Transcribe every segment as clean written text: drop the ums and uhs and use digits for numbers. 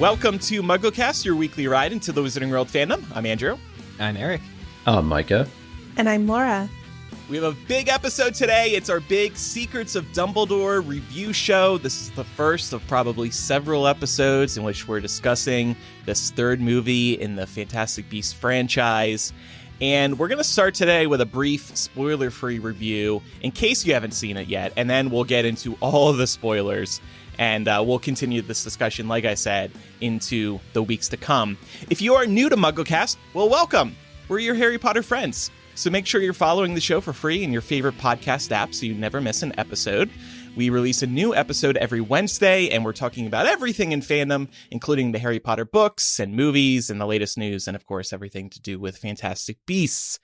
Welcome to MuggleCast, your weekly ride into the Wizarding World fandom. I'm Andrew. I'm Eric. I'm Micah. And I'm Laura. We have a big episode today. It's our big Secrets of Dumbledore review show. This is the first of probably several episodes in which we're discussing this third movie in the Fantastic Beasts franchise. And we're going to start today with a brief spoiler-free review in case you haven't seen it yet. And then we'll get into all of the spoilers. And we'll continue this discussion, like I said, into the weeks to come. If you are new to MuggleCast, well, welcome. We're your Harry Potter friends. So make sure you're following the show for free in your favorite podcast app so you never miss an episode. We release a new episode every Wednesday, and we're talking about everything in fandom, including the Harry Potter books and movies and the latest news, and of course, everything to do with Fantastic Beasts.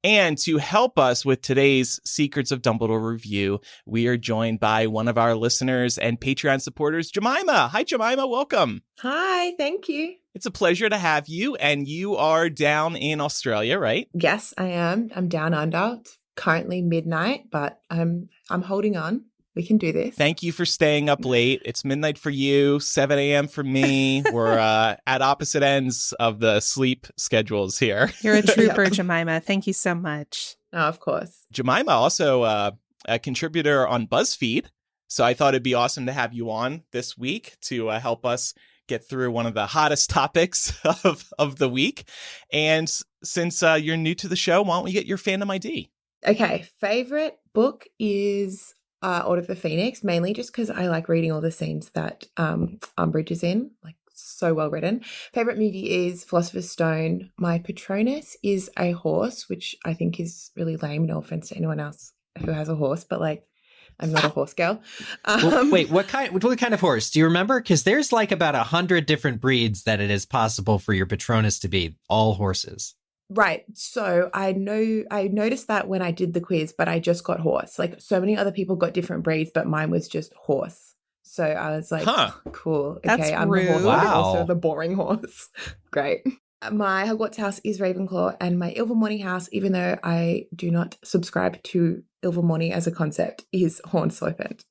And to help us with today's Secrets of Dumbledore review, we are joined by one of our listeners and Patreon supporters, Jemima. Hi, Jemima. Welcome. Hi, thank you. It's a pleasure to have you, and you are down in Australia, right? Yes, I am. I'm down under. It's currently midnight, but I'm holding on. We can do this. Thank you for staying up late. It's midnight for you, 7 a.m. for me. We're at opposite ends of the sleep schedules here. You're a trooper, Jemima. Thank you so much. Oh, of course. Jemima, also a contributor on BuzzFeed. So I thought it'd be awesome to have you on this week to help us get through one of the hottest topics of the week. And since you're new to the show, why don't we get your fandom ID? Okay, favorite book is Order of the Phoenix, mainly just because I like reading all the scenes that Umbridge is in, like so well written. Favorite movie is Philosopher's Stone. My Patronus is a horse, which I think is really lame. No offense to anyone else who has a horse, but like I'm not a horse girl. Wait, what kind of horse? Do you remember? Because there's like about 100 different breeds that it is possible for your Patronus to be, all horses. Right. So I noticed that when I did the quiz, but I just got horse. Like so many other people got different breeds, but mine was just horse. So I was like, cool. That's okay, I'm rude. the horse, Wow. but also the boring horse. Great. My Hogwarts house is Ravenclaw, and my Ilvermorny house, even though I do not subscribe to Ilvermorny as a concept, is Horned Serpent.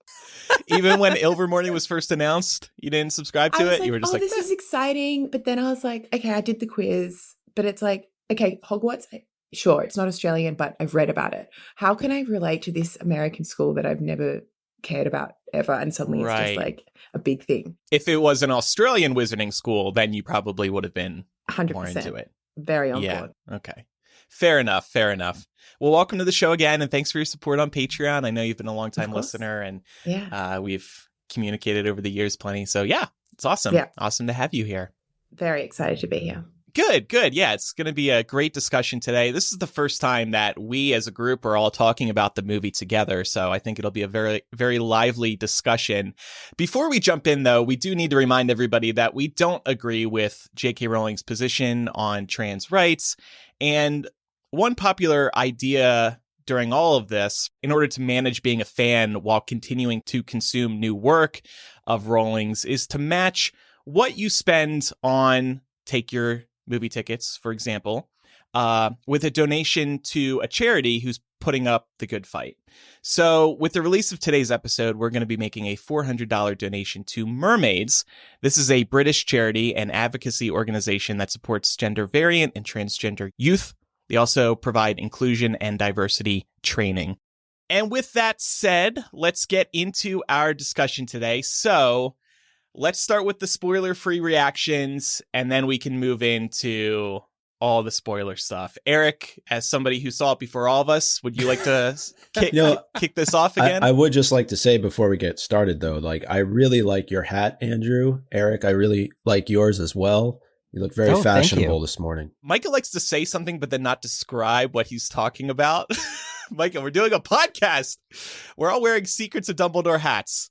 Even when Ilvermorny was first announced, you didn't subscribe to it? Like, You were just like, this is exciting. But then I was like, okay, I did the quiz, but it's like, okay, Hogwarts, sure, it's not Australian, but I've read about it. How can I relate to this American school that I've never cared about ever, and suddenly it's just like a big thing? If it was an Australian wizarding school, then you probably would have been 100% more into it. Very on board. Okay. Fair enough. Well, welcome to the show again, and thanks for your support on Patreon. I know you've been a long-time listener, and we've communicated over the years plenty. So yeah, it's awesome. Yeah. Awesome to have you here. Very excited to be here. Good. Yeah, it's going to be a great discussion today. This is the first time that we as a group are all talking about the movie together, so I think it'll be a very, very lively discussion. Before we jump in, though, we do need to remind everybody that we don't agree with J.K. Rowling's position on trans rights. And one popular idea during all of this, in order to manage being a fan while continuing to consume new work of Rowling's, is to match what you spend on, take your movie tickets, for example, with a donation to a charity who's putting up the good fight. So with the release of today's episode, we're going to be making a $400 donation to Mermaids. This is a British charity and advocacy organization that supports gender variant and transgender youth. They also provide inclusion and diversity training. And with that said, let's get into our discussion today. So let's start with the spoiler-free reactions, and then we can move into all the spoiler stuff. Eric, as somebody who saw it before all of us, would you like to kick this off again? I would just like to say before we get started, though, like I really like your hat, Andrew. Eric, I really like yours as well. You look very fashionable this morning. Micah likes to say something, but then not describe what he's talking about. Micah, we're doing a podcast. We're all wearing Secrets of Dumbledore hats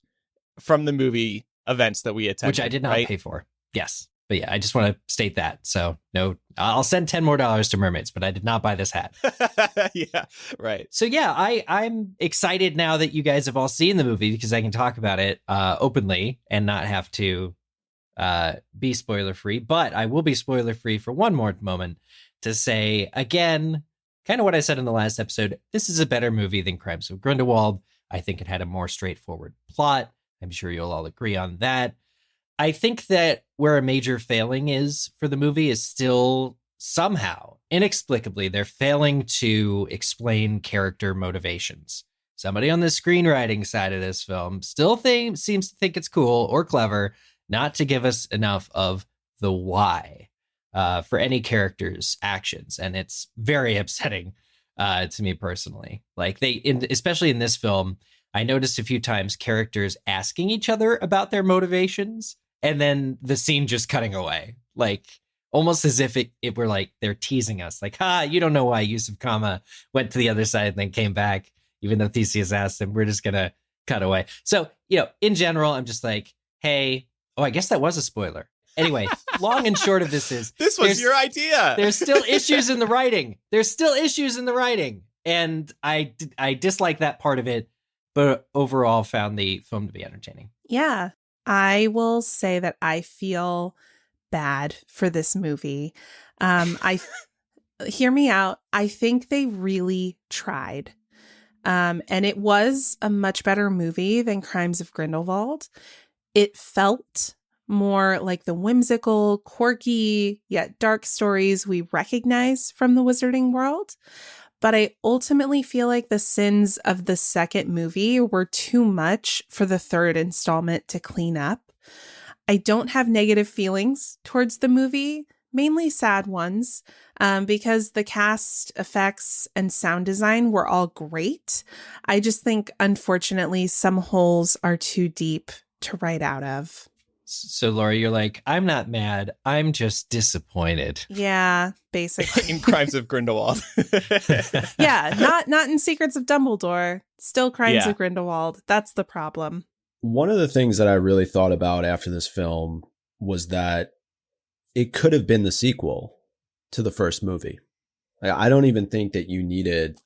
from the movie events that we attended, which I did not pay for. Yes. But yeah, I just want to state that. So no, I'll send $10 more to Mermaids, but I did not buy this hat. Yeah, right. So yeah, I'm excited now that you guys have all seen the movie because I can talk about it openly and not have to be spoiler free. But I will be spoiler free for one more moment to say again, kind of what I said in the last episode. This is a better movie than Crimes of Grindelwald. I think it had a more straightforward plot. I'm sure you'll all agree on that. I think that where a major failing is for the movie is still somehow, inexplicably, they're failing to explain character motivations. Somebody on the screenwriting side of this film still seems to think it's cool or clever not to give us enough of the why for any character's actions. And it's very upsetting to me personally. Like especially in this film, I noticed a few times characters asking each other about their motivations and then the scene just cutting away. Like almost as if it were like they're teasing us. Like, you don't know why Yusuf Kama went to the other side and then came back, even though Theseus asked him. We're just going to cut away. So, in general, I'm just like, hey, I guess that was a spoiler. Anyway, long and short of this is... This was your idea. There's still issues in the writing. And I dislike that part of it, but overall found the film to be entertaining. Yeah, I will say that I feel bad for this movie. Hear me out. I think they really tried. And it was a much better movie than Crimes of Grindelwald. It felt more like the whimsical, quirky, yet dark stories we recognize from the wizarding world. But I ultimately feel like the sins of the second movie were too much for the third installment to clean up. I don't have negative feelings towards the movie, mainly sad ones, because the cast, effects, and sound design were all great. I just think, unfortunately, some holes are too deep to write out of. So, Laura, you're like, I'm not mad. I'm just disappointed. Yeah, basically. In Crimes of Grindelwald. Yeah, not in Secrets of Dumbledore. Still Crimes of Grindelwald. That's the problem. One of the things that I really thought about after this film was that it could have been the sequel to the first movie. I don't even think that you needed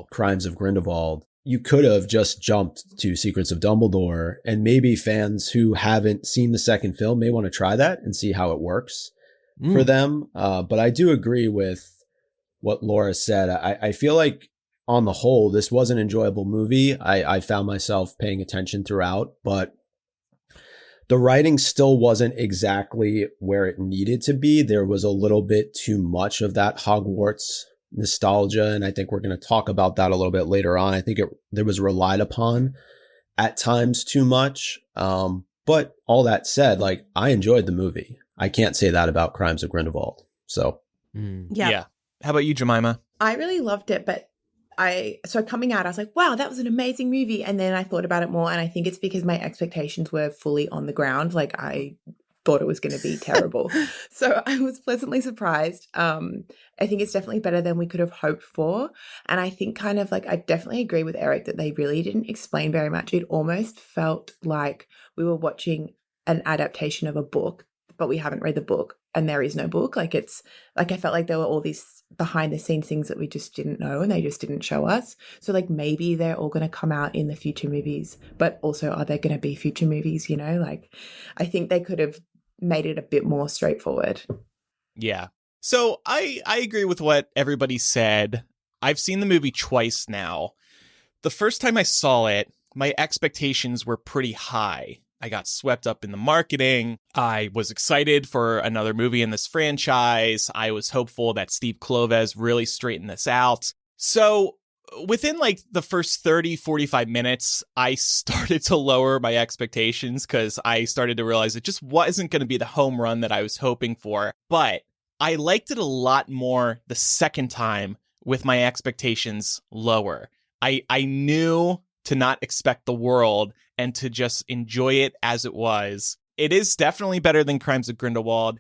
Crimes of Grindelwald. You could have just jumped to Secrets of Dumbledore, and maybe fans who haven't seen the second film may want to try that and see how it works for them. But I do agree with what Laura said. I feel like on the whole, this was an enjoyable movie. I found myself paying attention throughout, but the writing still wasn't exactly where it needed to be. There was a little bit too much of that Hogwarts nostalgia, and I think we're going to talk about that a little bit later on. I think there was relied upon at times too much. But all that said, like, I enjoyed the movie. I can't say that about Crimes of Grindelwald. So, yeah. How about you, Jemima? I really loved it, but so coming out, I was like, wow, that was an amazing movie. And then I thought about it more, and I think it's because my expectations were fully on the ground. Like, I thought it was going to be terrible. So I was pleasantly surprised. I think it's definitely better than we could have hoped for. And I think kind of like, I definitely agree with Eric that they really didn't explain very much. It almost felt like we were watching an adaptation of a book, but we haven't read the book and there is no book. Like, it's like, I felt like there were all these behind the scenes things that we just didn't know and they just didn't show us. So like, maybe they're all going to come out in the future movies, but also are there going to be future movies? Like, I think they could have made it a bit more straightforward. Yeah. So I agree with what everybody said. I've seen the movie twice now. The first time I saw it, my expectations were pretty high. I got swept up in the marketing. I was excited for another movie in this franchise. I was hopeful that Steve Kloves really straightened this out. So within like the first 30, 45 minutes, I started to lower my expectations because I started to realize it just wasn't going to be the home run that I was hoping for. But I liked it a lot more the second time with my expectations lower. I knew to not expect the world and to just enjoy it as it was. It is definitely better than Crimes of Grindelwald.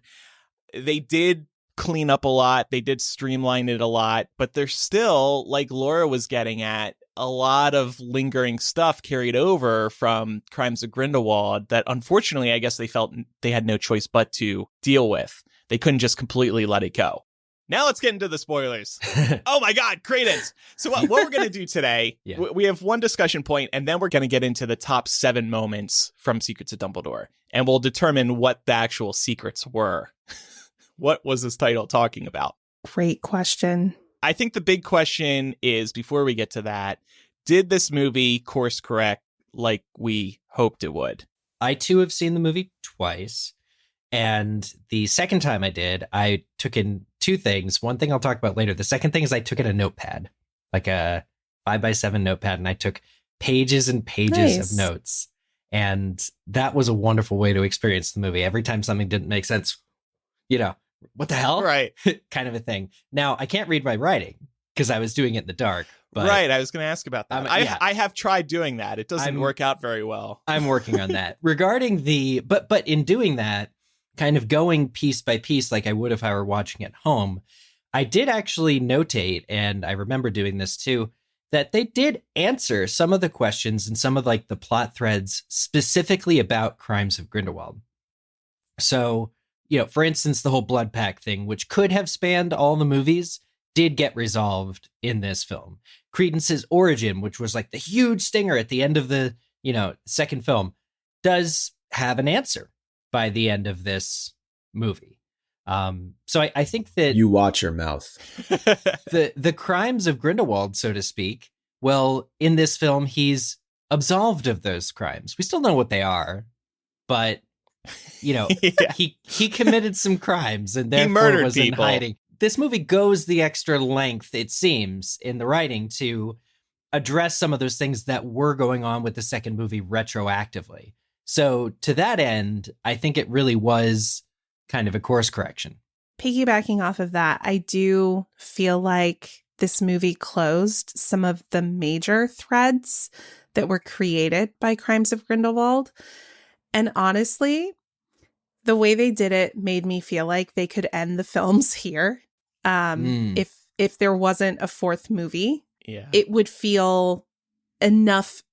They did clean up a lot. They did streamline it a lot, but there's still, like Laura was getting at, a lot of lingering stuff carried over from Crimes of Grindelwald that unfortunately, I guess they felt they had no choice but to deal with. They couldn't just completely let it go. Now let's get into the spoilers. Oh my God, credence. So what we're going to do today, we have one discussion point, and then we're going to get into the top 7 moments from Secrets of Dumbledore, and we'll determine what the actual secrets were. What was this title talking about? Great question. I think the big question is, before we get to that, did this movie course correct like we hoped it would? I too have seen the movie twice. And the second time I did, I took in two things. One thing I'll talk about later. The second thing is I took in a notepad, like a 5x7 notepad, and I took pages and pages of notes. And that was a wonderful way to experience the movie. Every time something didn't make sense, what the hell? Right. Kind of a thing. Now, I can't read my writing because I was doing it in the dark. But right. I was going to ask about that. I have tried doing that. It doesn't work out very well. I'm working on that. Regarding but in doing that, kind of going piece by piece like I would if I were watching at home, I did actually notate, and I remember doing this too, that they did answer some of the questions and some of like the plot threads specifically about Crimes of Grindelwald. So, for instance, the whole blood pact thing, which could have spanned all the movies, did get resolved in this film. Credence's origin, which was like the huge stinger at the end of the, second film, does have an answer by the end of this movie. So I think that you watch your mouth. the crimes of Grindelwald, so to speak, well, in this film, he's absolved of those crimes. We still know what they are, but he committed some crimes and therefore was in hiding. This movie goes the extra length, it seems, in the writing to address some of those things that were going on with the second movie retroactively. So to that end, I think it really was kind of a course correction. Piggybacking off of that, I do feel like this movie closed some of the major threads that were created by Crimes of Grindelwald. And honestly, the way they did it made me feel like they could end the films here. If there wasn't a fourth movie, it would feel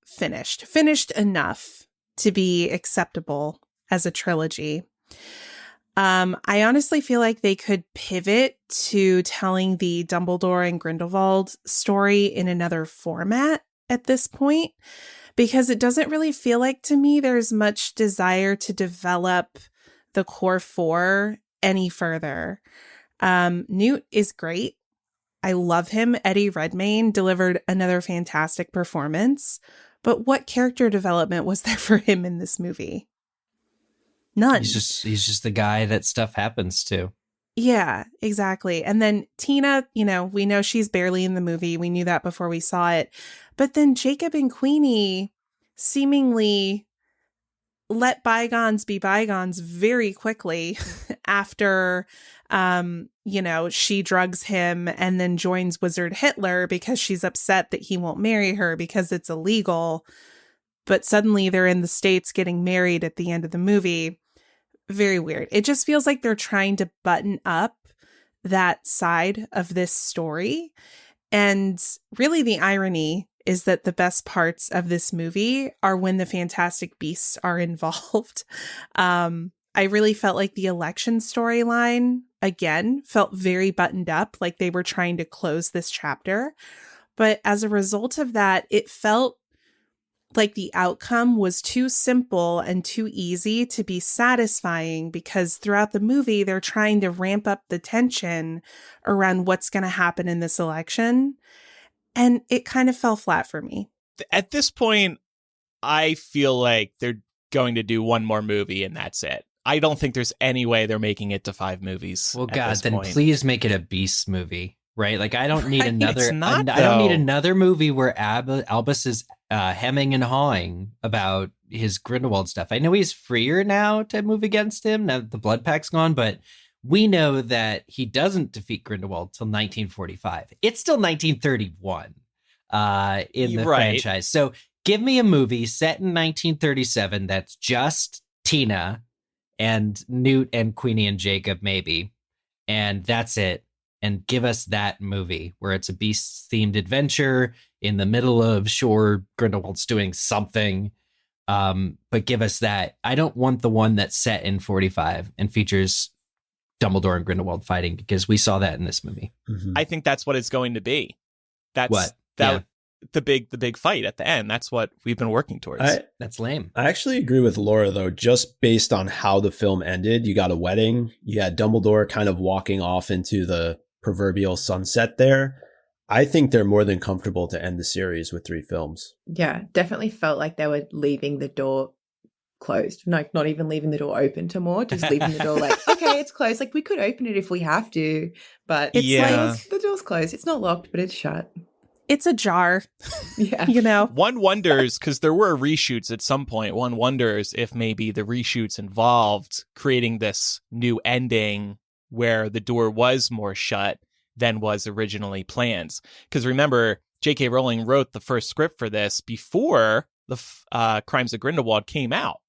finished enough to be acceptable as a trilogy. I honestly feel like they could pivot to telling the Dumbledore and Grindelwald story in another format at this point, because it doesn't really feel like to me there's much desire to develop the core four any further. Newt is great. I love him. Eddie Redmayne delivered another fantastic performance. But what character development was there for him in this movie? None. He's just the guy that stuff happens to. Yeah, exactly. And then Tina, we know she's barely in the movie. We knew that before we saw it. But then Jacob and Queenie seemingly let bygones be bygones very quickly after, she drugs him and then joins Wizard Hitler because she's upset that he won't marry her because it's illegal. But suddenly they're in the States getting married at the end of the movie. Very weird. It just feels like they're trying to button up that side of this story. And really the irony is that the best parts of this movie are when the Fantastic Beasts are involved. I really felt like the election storyline, again, felt very buttoned up, like they were trying to close this chapter. But as a result of that, it felt like the outcome was too simple and too easy to be satisfying, because throughout the movie, they're trying to ramp up the tension around what's going to happen in this election. And it kind of fell flat for me. At this point, I feel like they're going to do one more movie and that's it. I don't think there's any way they're making it to 5 movies. Well, God, then point. Please make it a Beast movie, right? Like, I don't need another. It's not, I don't need another movie where Albus is hemming and hawing about his Grindelwald stuff. I know he's freer now to move against him now that the blood pact's gone, but we know that he doesn't defeat Grindelwald till 1945. It's still 1931 in the franchise. So give me a movie set in 1937 that's just Tina and Newt and Queenie and Jacob, maybe, and that's it. And give us that movie where it's a beast-themed adventure in the middle of, sure, Grindelwald's doing something, but give us that. I don't want the one that's set in 45 and features Dumbledore and Grindelwald fighting, because we saw that in this movie. Mm-hmm. I think that's what it's going to be. That's what? The big fight at the end. That's what we've been working towards. That's lame. I actually agree with Laura, though, just based on how the film ended. You got a wedding. You had Dumbledore kind of walking off into the proverbial sunset there. I think they're more than comfortable to end the series with 3 films. Yeah, definitely felt like they were leaving the door closed, like not even leaving the door open to more, just leaving the door like, okay, it's closed. Like we could open it if we have to, but it's like the door's closed. It's not locked, but it's shut. It's ajar. Yeah. You know? One wonders, because there were reshoots at some point, one wonders if maybe the reshoots involved creating this new ending where the door was more shut than was originally planned. Because remember, J.K. Rowling wrote the first script for this before the Crimes of Grindelwald came out.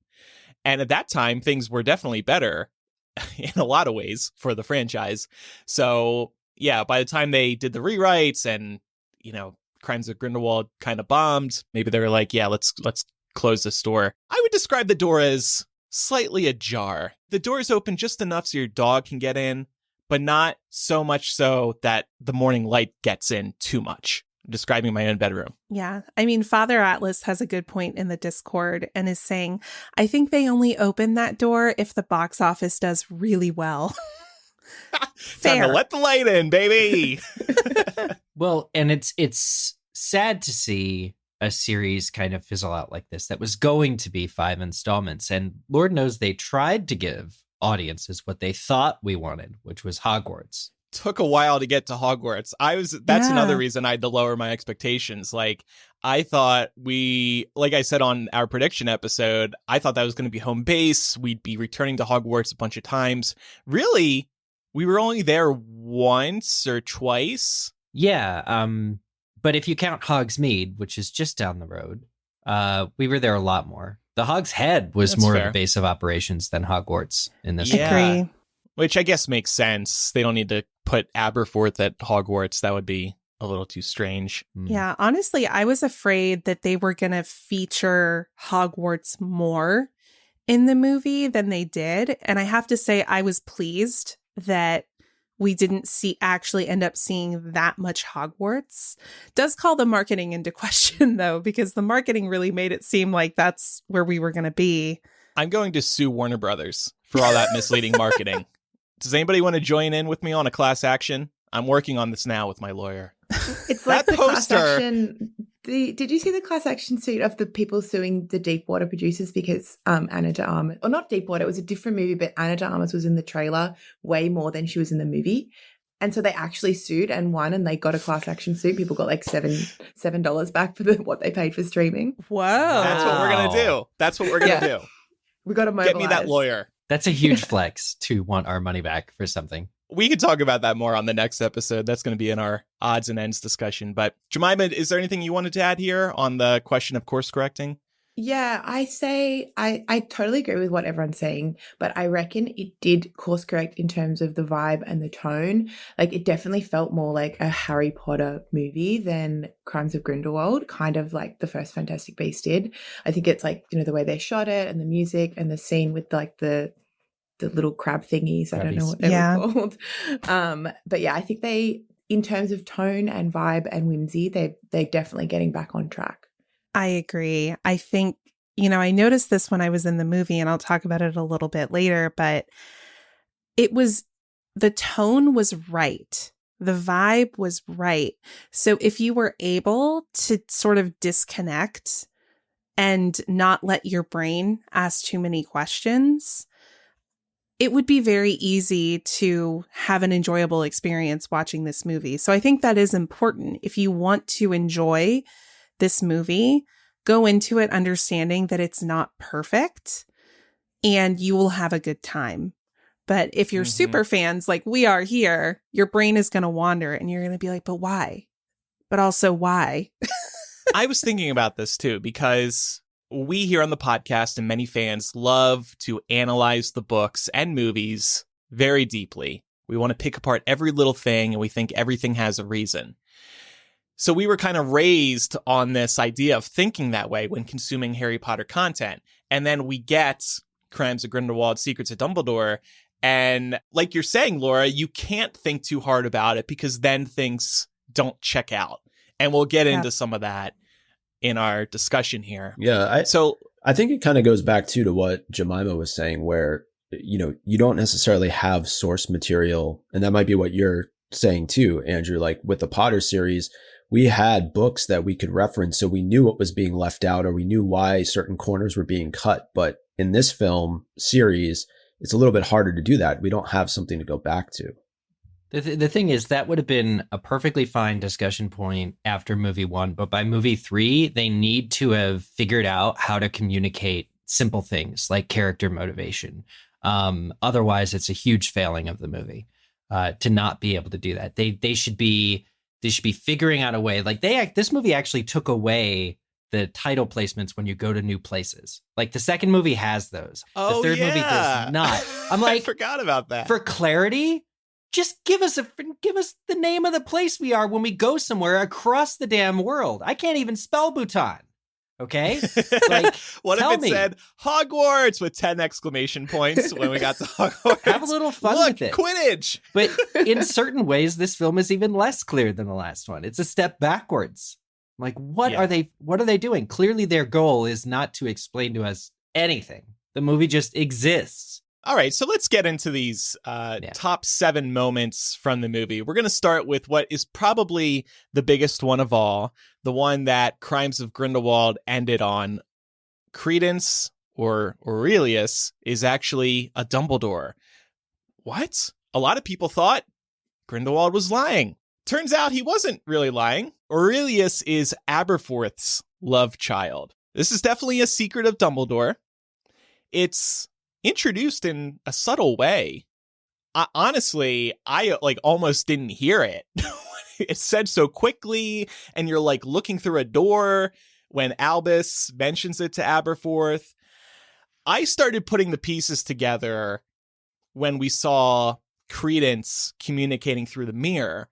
And at that time, things were definitely better in a lot of ways for the franchise. So, yeah, by the time they did the rewrites and, you know, Crimes of Grindelwald kind of bombed, maybe they were like, yeah, let's close this door. I would describe the door as slightly ajar. The door is open just enough so your dog can get in, but not so much so that the morning light gets in too much. Describing my own bedroom. Yeah. I mean, Father Atlas has a good point in the Discord and is saying, I think they only open that door if the box office does really well. Time to let the light in, baby. Well, and it's sad to see a series kind of fizzle out like this that was going to be 5 installments. And Lord knows they tried to give audiences what they thought we wanted, which was Hogwarts. Took a while to get to Hogwarts. That's another reason I had to lower my expectations. Like, I thought like I said on our prediction episode, I thought that was going to be home base. We'd be returning to Hogwarts a bunch of times. Really, we were only there once or twice. Yeah. But if you count Hogsmeade, which is just down the road, we were there a lot more. The Hog's Head was That's more fair. of a base of operations than Hogwarts in this. Yeah. Agree. Which I guess makes sense. They don't need to put Aberforth at Hogwarts. That would be a little too strange. Yeah, honestly, I was afraid that they were going to feature Hogwarts more in the movie than they did. And I have to say, I was pleased that we didn't actually end up seeing that much Hogwarts. Does call the marketing into question, though, because the marketing really made it seem like that's where we were going to be. I'm going to sue Warner Brothers for all that misleading marketing. Does anybody want to join in with me on a class action? I'm working on this now with my lawyer. It's like that the poster. class action. Did you see the class action suit of the people suing the Deepwater producers because Anna de Armas, or not Deepwater, it was a different movie, but Anna de Armas was in the trailer way more than she was in the movie. And so they actually sued and won, and they got a class action suit. People got like $7 back for what they paid for streaming. Whoa. That's what we're going to do. That's what we're going to do. We got to mobilize. Get me that lawyer. That's a huge flex to want our money back for something. We could talk about that more on the next episode. That's going to be in our odds and ends discussion. But Jemima, is there anything you wanted to add here on the question of course correcting? Yeah, I say I totally agree with what everyone's saying, but I reckon it did course correct in terms of the vibe and the tone. Like, it definitely felt more like a Harry Potter movie than Crimes of Grindelwald, kind of like the first Fantastic Beasts did. I think it's like, you know, the way they shot it and the music and the scene with like the little crab thingies. I don't know what they were called. But yeah, I think they, in terms of tone and vibe and whimsy, they're definitely getting back on track. I agree. I think, you know, I noticed this when I was in the movie, and I'll talk about it a little bit later, but the tone was right. The vibe was right. So if you were able to sort of disconnect and not let your brain ask too many questions, it would be very easy to have an enjoyable experience watching this movie. So I think that is important. If you want to enjoy this movie, go into it understanding that it's not perfect and you will have a good time. But if you're super fans like we are here, your brain is going to wander and you're going to be like, but why? But also why? I was thinking about this too, because we here on the podcast and many fans love to analyze the books and movies very deeply. We want to pick apart every little thing and we think everything has a reason. So we were kind of raised on this idea of thinking that way when consuming Harry Potter content. And then we get Crimes of Grindelwald, Secrets of Dumbledore. And like you're saying, Laura, you can't think too hard about it because then things don't check out. And we'll get into some of that in our discussion here. Yeah. I think it kind of goes back to what Jemima was saying, where, you know, you don't necessarily have source material. And that might be what you're saying too, Andrew. Like with the Potter series, we had books that we could reference, so we knew what was being left out or we knew why certain corners were being cut. But in this film series, it's a little bit harder to do that. We don't have something to go back to. The thing is, that would have been a perfectly fine discussion point after movie 1, but by movie 3, they need to have figured out how to communicate simple things like character motivation. Otherwise, it's a huge failing of the movie to not be able to do that. They should be figuring out a way. Like this movie actually took away the title placements when you go to new places. Like the second movie has those. Oh, the third movie does not. I'm like, I forgot about that. For clarity, just give us the name of the place we are when we go somewhere across the damn world. I can't even spell Bhutan. Okay? Like, what if it said Hogwarts with 10 exclamation points when we got to Hogwarts? Have a little fun with it. Quidditch. But in certain ways, this film is even less clear than the last one. It's a step backwards. Like, what are they doing? Clearly, their goal is not to explain to us anything. The movie just exists. All right, so let's get into these top 7 moments from the movie. We're going to start with what is probably the biggest one of all, the one that Crimes of Grindelwald ended on. Credence, or Aurelius, is actually a Dumbledore. What? A lot of people thought Grindelwald was lying. Turns out he wasn't really lying. Aurelius is Aberforth's love child. This is definitely a secret of Dumbledore. It's introduced in a subtle way. Honestly, I almost didn't hear it. It's said so quickly, and you're like looking through a door when Albus mentions it to Aberforth. I started putting the pieces together when we saw Credence communicating through the mirror,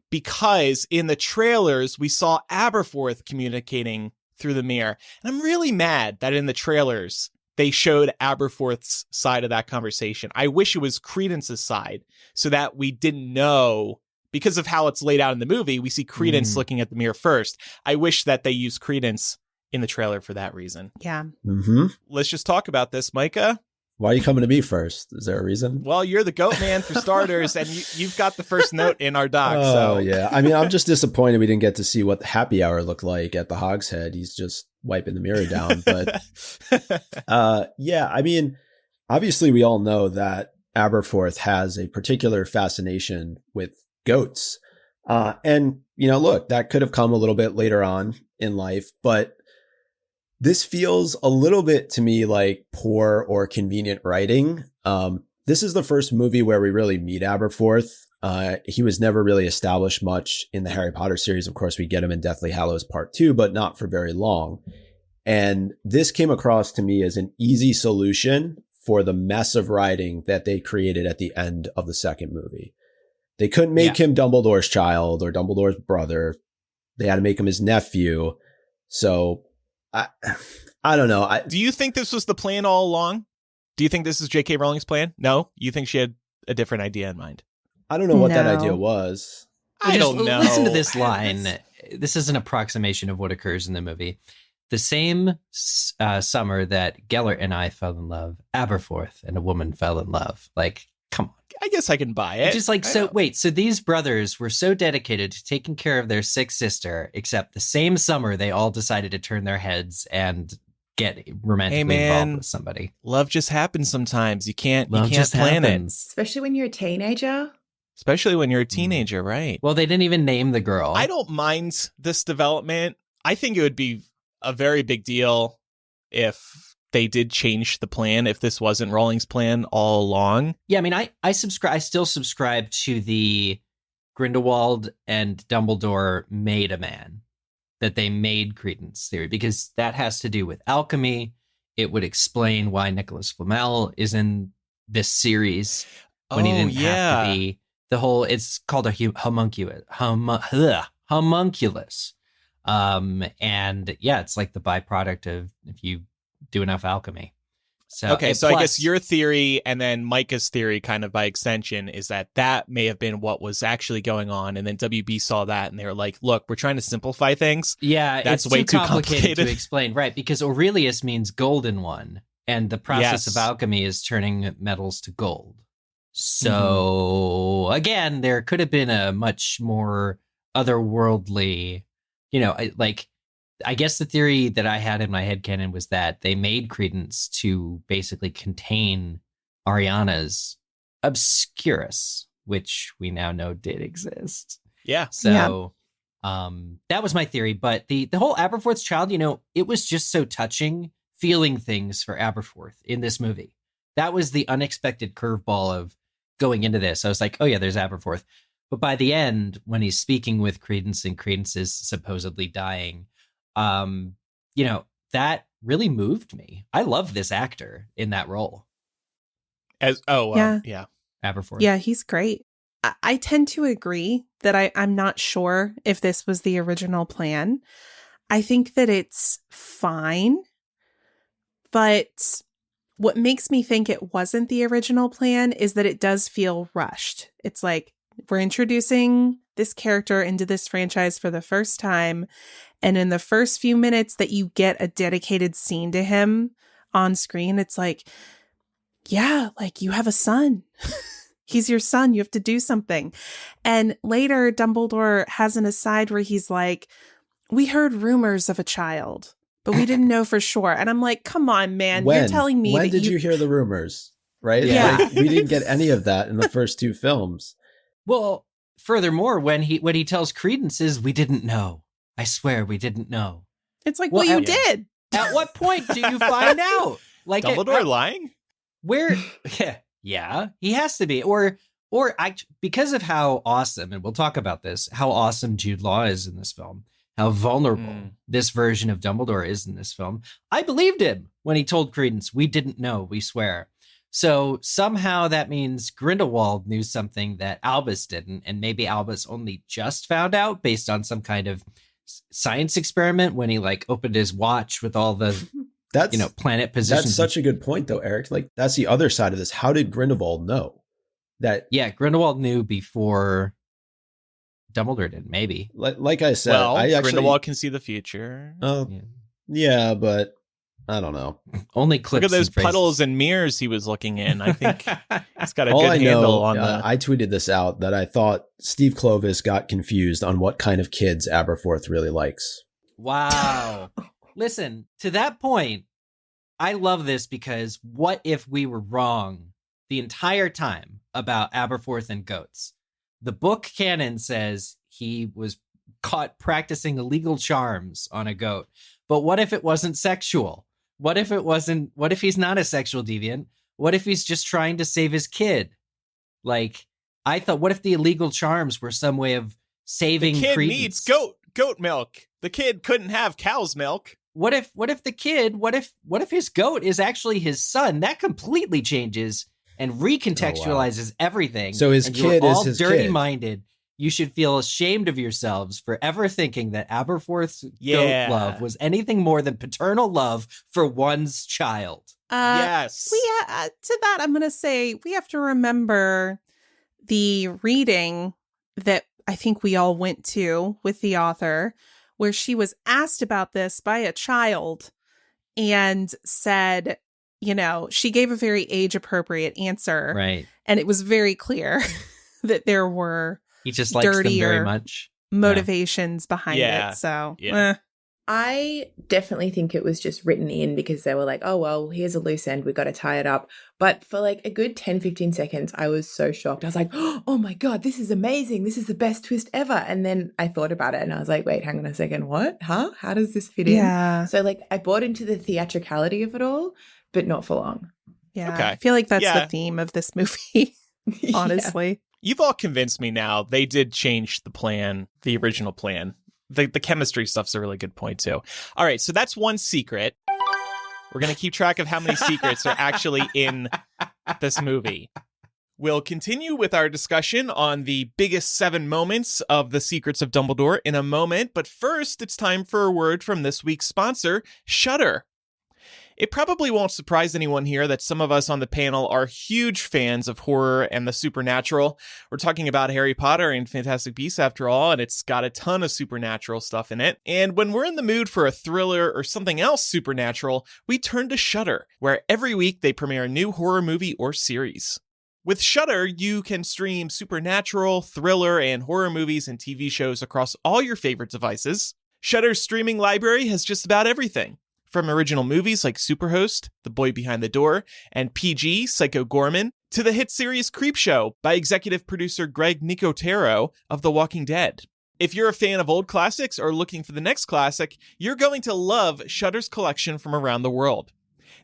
because in the trailers we saw Aberforth communicating through the mirror. And I'm really mad that in the trailers they showed Aberforth's side of that conversation. I wish it was Credence's side so that we didn't know, because of how it's laid out in the movie, we see Credence looking at the mirror first. I wish that they used Credence in the trailer for that reason. Yeah. Mm-hmm. Let's just talk about this, Micah. Why are you coming to me first? Is there a reason? Well, you're the goat man for starters, and you've got the first note in our doc. Oh, yeah. I mean, I'm just disappointed we didn't get to see what the happy hour looked like at the Hogshead. He's just wiping the mirror down. But yeah, I mean, obviously we all know that Aberforth has a particular fascination with goats. And, look, that could have come a little bit later on in life, but this feels a little bit to me like poor or convenient writing. This is the first movie where we really meet Aberforth. He was never really established much in the Harry Potter series. Of course, we get him in Deathly Hallows Part 2, but not for very long. And this came across to me as an easy solution for the mess of writing that they created at the end of the second movie. They couldn't make him Dumbledore's child or Dumbledore's brother. They had to make him his nephew. So I don't know. Do you think this was the plan all along? Do you think this is J.K. Rowling's plan? No? You think she had a different idea in mind? I don't know what that idea was. I don't know. Listen to this line. This is an approximation of what occurs in the movie. The same summer that Gellert and I fell in love, Aberforth and a woman fell in love. Like, come on. I guess I can buy it. Just like, so these brothers were so dedicated to taking care of their sick sister, except the same summer they all decided to turn their heads and get romantically involved with somebody. Love just happens sometimes. You can't plan it. Especially when you're a teenager. Right? Well, they didn't even name the girl. I don't mind this development. I think it would be a very big deal if they did change the plan, if this wasn't Rowling's plan all along. Yeah, I mean, I still subscribe to the Grindelwald and Dumbledore made a man, that they made Credence theory, because that has to do with alchemy. It would explain why Nicholas Flamel is in this series when he didn't have to be. The whole, it's called a homunculus. And yeah, it's like the byproduct of if you do enough alchemy. So I guess your theory and then Micah's theory, kind of by extension, is that may have been what was actually going on, and then WB saw that and they were like, "Look, we're trying to simplify things." Yeah, that's it's way too complicated to explain, right? Because Aurelius means golden one, and the process of alchemy is turning metals to gold. So again, there could have been a much more otherworldly, I guess the theory that I had in my headcanon was that they made Credence to basically contain Ariana's obscurus, which we now know did exist. Yeah. So that was my theory. But the whole Aberforth's child, it was just so touching feeling things for Aberforth in this movie. That was the unexpected curveball of going into this. I was like, oh yeah, there's Aberforth. But by the end, when he's speaking with Credence and Credence is supposedly dying, that really moved me. I love this actor in that role. Yeah. Aberforth. Yeah, he's great. I tend to agree that I'm not sure if this was the original plan. I think that it's fine, but what makes me think it wasn't the original plan is that it does feel rushed. It's like, we're introducing this character into this franchise for the first time. And in the first few minutes that you get a dedicated scene to him on screen, it's like, yeah, like you have a son. He's your son. You have to do something. And later, Dumbledore has an aside where he's like, we heard rumors of a child, but we didn't know for sure. And I'm like, come on, man. You're telling me when did you hear the rumors? Right? Yeah. Like, we didn't get any of that in the first two films. Well, furthermore, when he tells Credence is, we didn't know. I swear we didn't know. It's like, well, you did. At what point do you find out? Like Dumbledore lying? Where? Yeah, he has to be. Or because of how awesome, and we'll talk about this, how awesome Jude Law is in this film, how vulnerable this version of Dumbledore is in this film. I believed him when he told Credence, we didn't know, we swear. So somehow that means Grindelwald knew something that Albus didn't, and maybe Albus only just found out based on some kind of science experiment when he opened his watch with all the planet positions. That's such a good point, though, Eric. Like, that's the other side of this. How did Grindelwald know that? Yeah, Grindelwald knew before Dumbledore did. Maybe. Like I said, Grindelwald can see the future. Yeah, but I don't know. Only clips. Look at those puddles and mirrors he was looking in. I think he's got a good handle on that. I tweeted this out that I thought Steve Clovis got confused on what kind of kids Aberforth really likes. Wow. Listen, to that point, I love this because what if we were wrong the entire time about Aberforth and goats? The book canon says he was caught practicing illegal charms on a goat. But what if it wasn't sexual? What if he's not a sexual deviant? What if he's just trying to save his kid? Like, I thought, what if the illegal charms were some way of saving the kid Credence? Needs goat milk. The kid couldn't have cow's milk. What if his goat is actually his son? That completely changes and recontextualizes everything. So his kid is his dirty-minded. You should feel ashamed of yourselves for ever thinking that Aberforth's goat love was anything more than paternal love for one's child. Yes. To that, I'm going to say we have to remember the reading that I think we all went to with the author, where she was asked about this by a child and said, she gave a very age-appropriate answer. Right. And it was very clear that there were he just likes them very much. Motivations behind it. So, I definitely think it was just written in because they were like, oh, well, here's a loose end. We've got to tie it up. But for a good 10, 15 seconds, I was so shocked. I was like, oh my God, this is amazing. This is the best twist ever. And then I thought about it and I was like, wait, hang on a second. What? Huh? How does this fit in? Yeah. So I bought into the theatricality of it all, but not for long. Yeah. Okay. I feel like that's the theme of this movie, honestly. You've all convinced me now. They did change the plan, the original plan. The chemistry stuff's a really good point, too. All right, so that's one secret. We're going to keep track of how many secrets are actually in this movie. We'll continue with our discussion on the biggest 7 moments of the Secrets of Dumbledore in a moment. But first, it's time for a word from this week's sponsor, Shudder. It probably won't surprise anyone here that some of us on the panel are huge fans of horror and the supernatural. We're talking about Harry Potter and Fantastic Beasts after all, and it's got a ton of supernatural stuff in it. And when we're in the mood for a thriller or something else supernatural, we turn to Shudder, where every week they premiere a new horror movie or series. With Shudder, you can stream supernatural, thriller, and horror movies and TV shows across all your favorite devices. Shudder's streaming library has just about everything. From original movies like Superhost, The Boy Behind the Door, and PG, Psycho Gorman, to the hit series Creepshow by executive producer Greg Nicotero of The Walking Dead. If you're a fan of old classics or looking for the next classic, you're going to love Shudder's collection from around the world.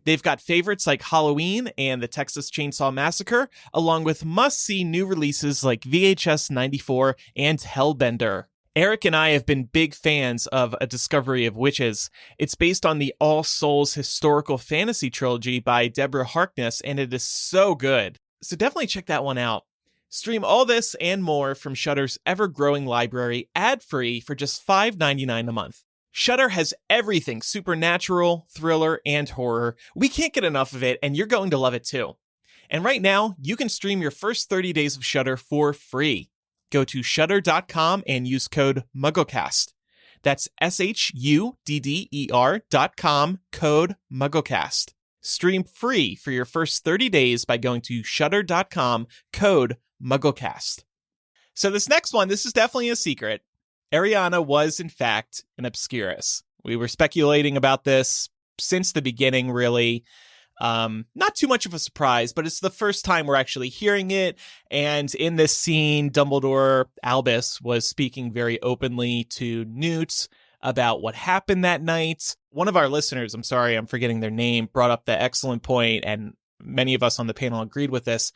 They've got favorites like Halloween and the Texas Chainsaw Massacre, along with must-see new releases like VHS 94 and Hellbender. Eric and I have been big fans of A Discovery of Witches. It's based on the All Souls historical fantasy trilogy by Deborah Harkness, and it is so good. So definitely check that one out. Stream all this and more from Shudder's ever-growing library, ad-free for just $5.99 a month. Shudder has everything supernatural, thriller, and horror. We can't get enough of it, and you're going to love it too. And right now, you can stream your first 30 days of Shudder for free. Go to shudder.com and use code MuggleCast. That's SHUDDER.com, code MuggleCast. Stream free for your first 30 days by going to shudder.com, code MuggleCast. So this next one, this is definitely a secret. Ariana was, in fact, an obscurus. We were speculating about this since the beginning, really. Not too much of a surprise, but it's the first time we're actually hearing it. And in this scene, Dumbledore, Albus, was speaking very openly to Newt about what happened that night. One of our listeners, I'm sorry, I'm forgetting their name, brought up the excellent point, and many of us on the panel agreed with this.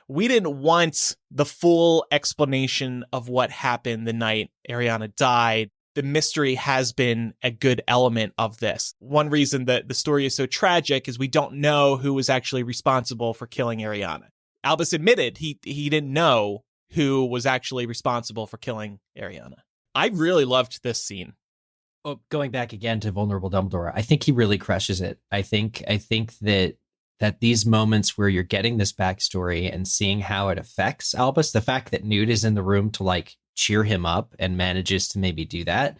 We didn't want the full explanation of what happened the night Ariana died. The mystery has been a good element of this. One reason that the story is so tragic is we don't know who was actually responsible for killing Ariana. Albus admitted he didn't know who was actually responsible for killing Ariana. I really loved this scene. Oh, going back again to vulnerable Dumbledore, I think he really crushes it. I think that these moments where you're getting this backstory and seeing how it affects Albus, the fact that Newt is in the room to like cheer him up and manages to maybe do that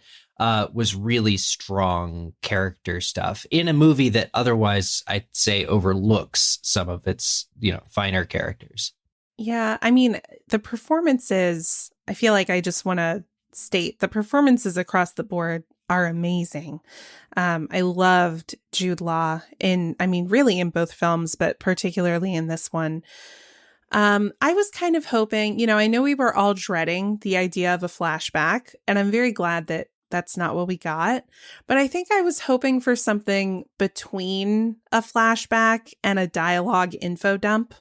was really strong character stuff in a movie that otherwise I'd say overlooks some of its, finer characters. Yeah, I mean, the performances, I feel like I just want to state the performances across the board are amazing. I loved Jude Law really in both films, but particularly in this one. I was kind of hoping, I know we were all dreading the idea of a flashback, and I'm very glad that that's not what we got. But I think I was hoping for something between a flashback and a dialogue info dump,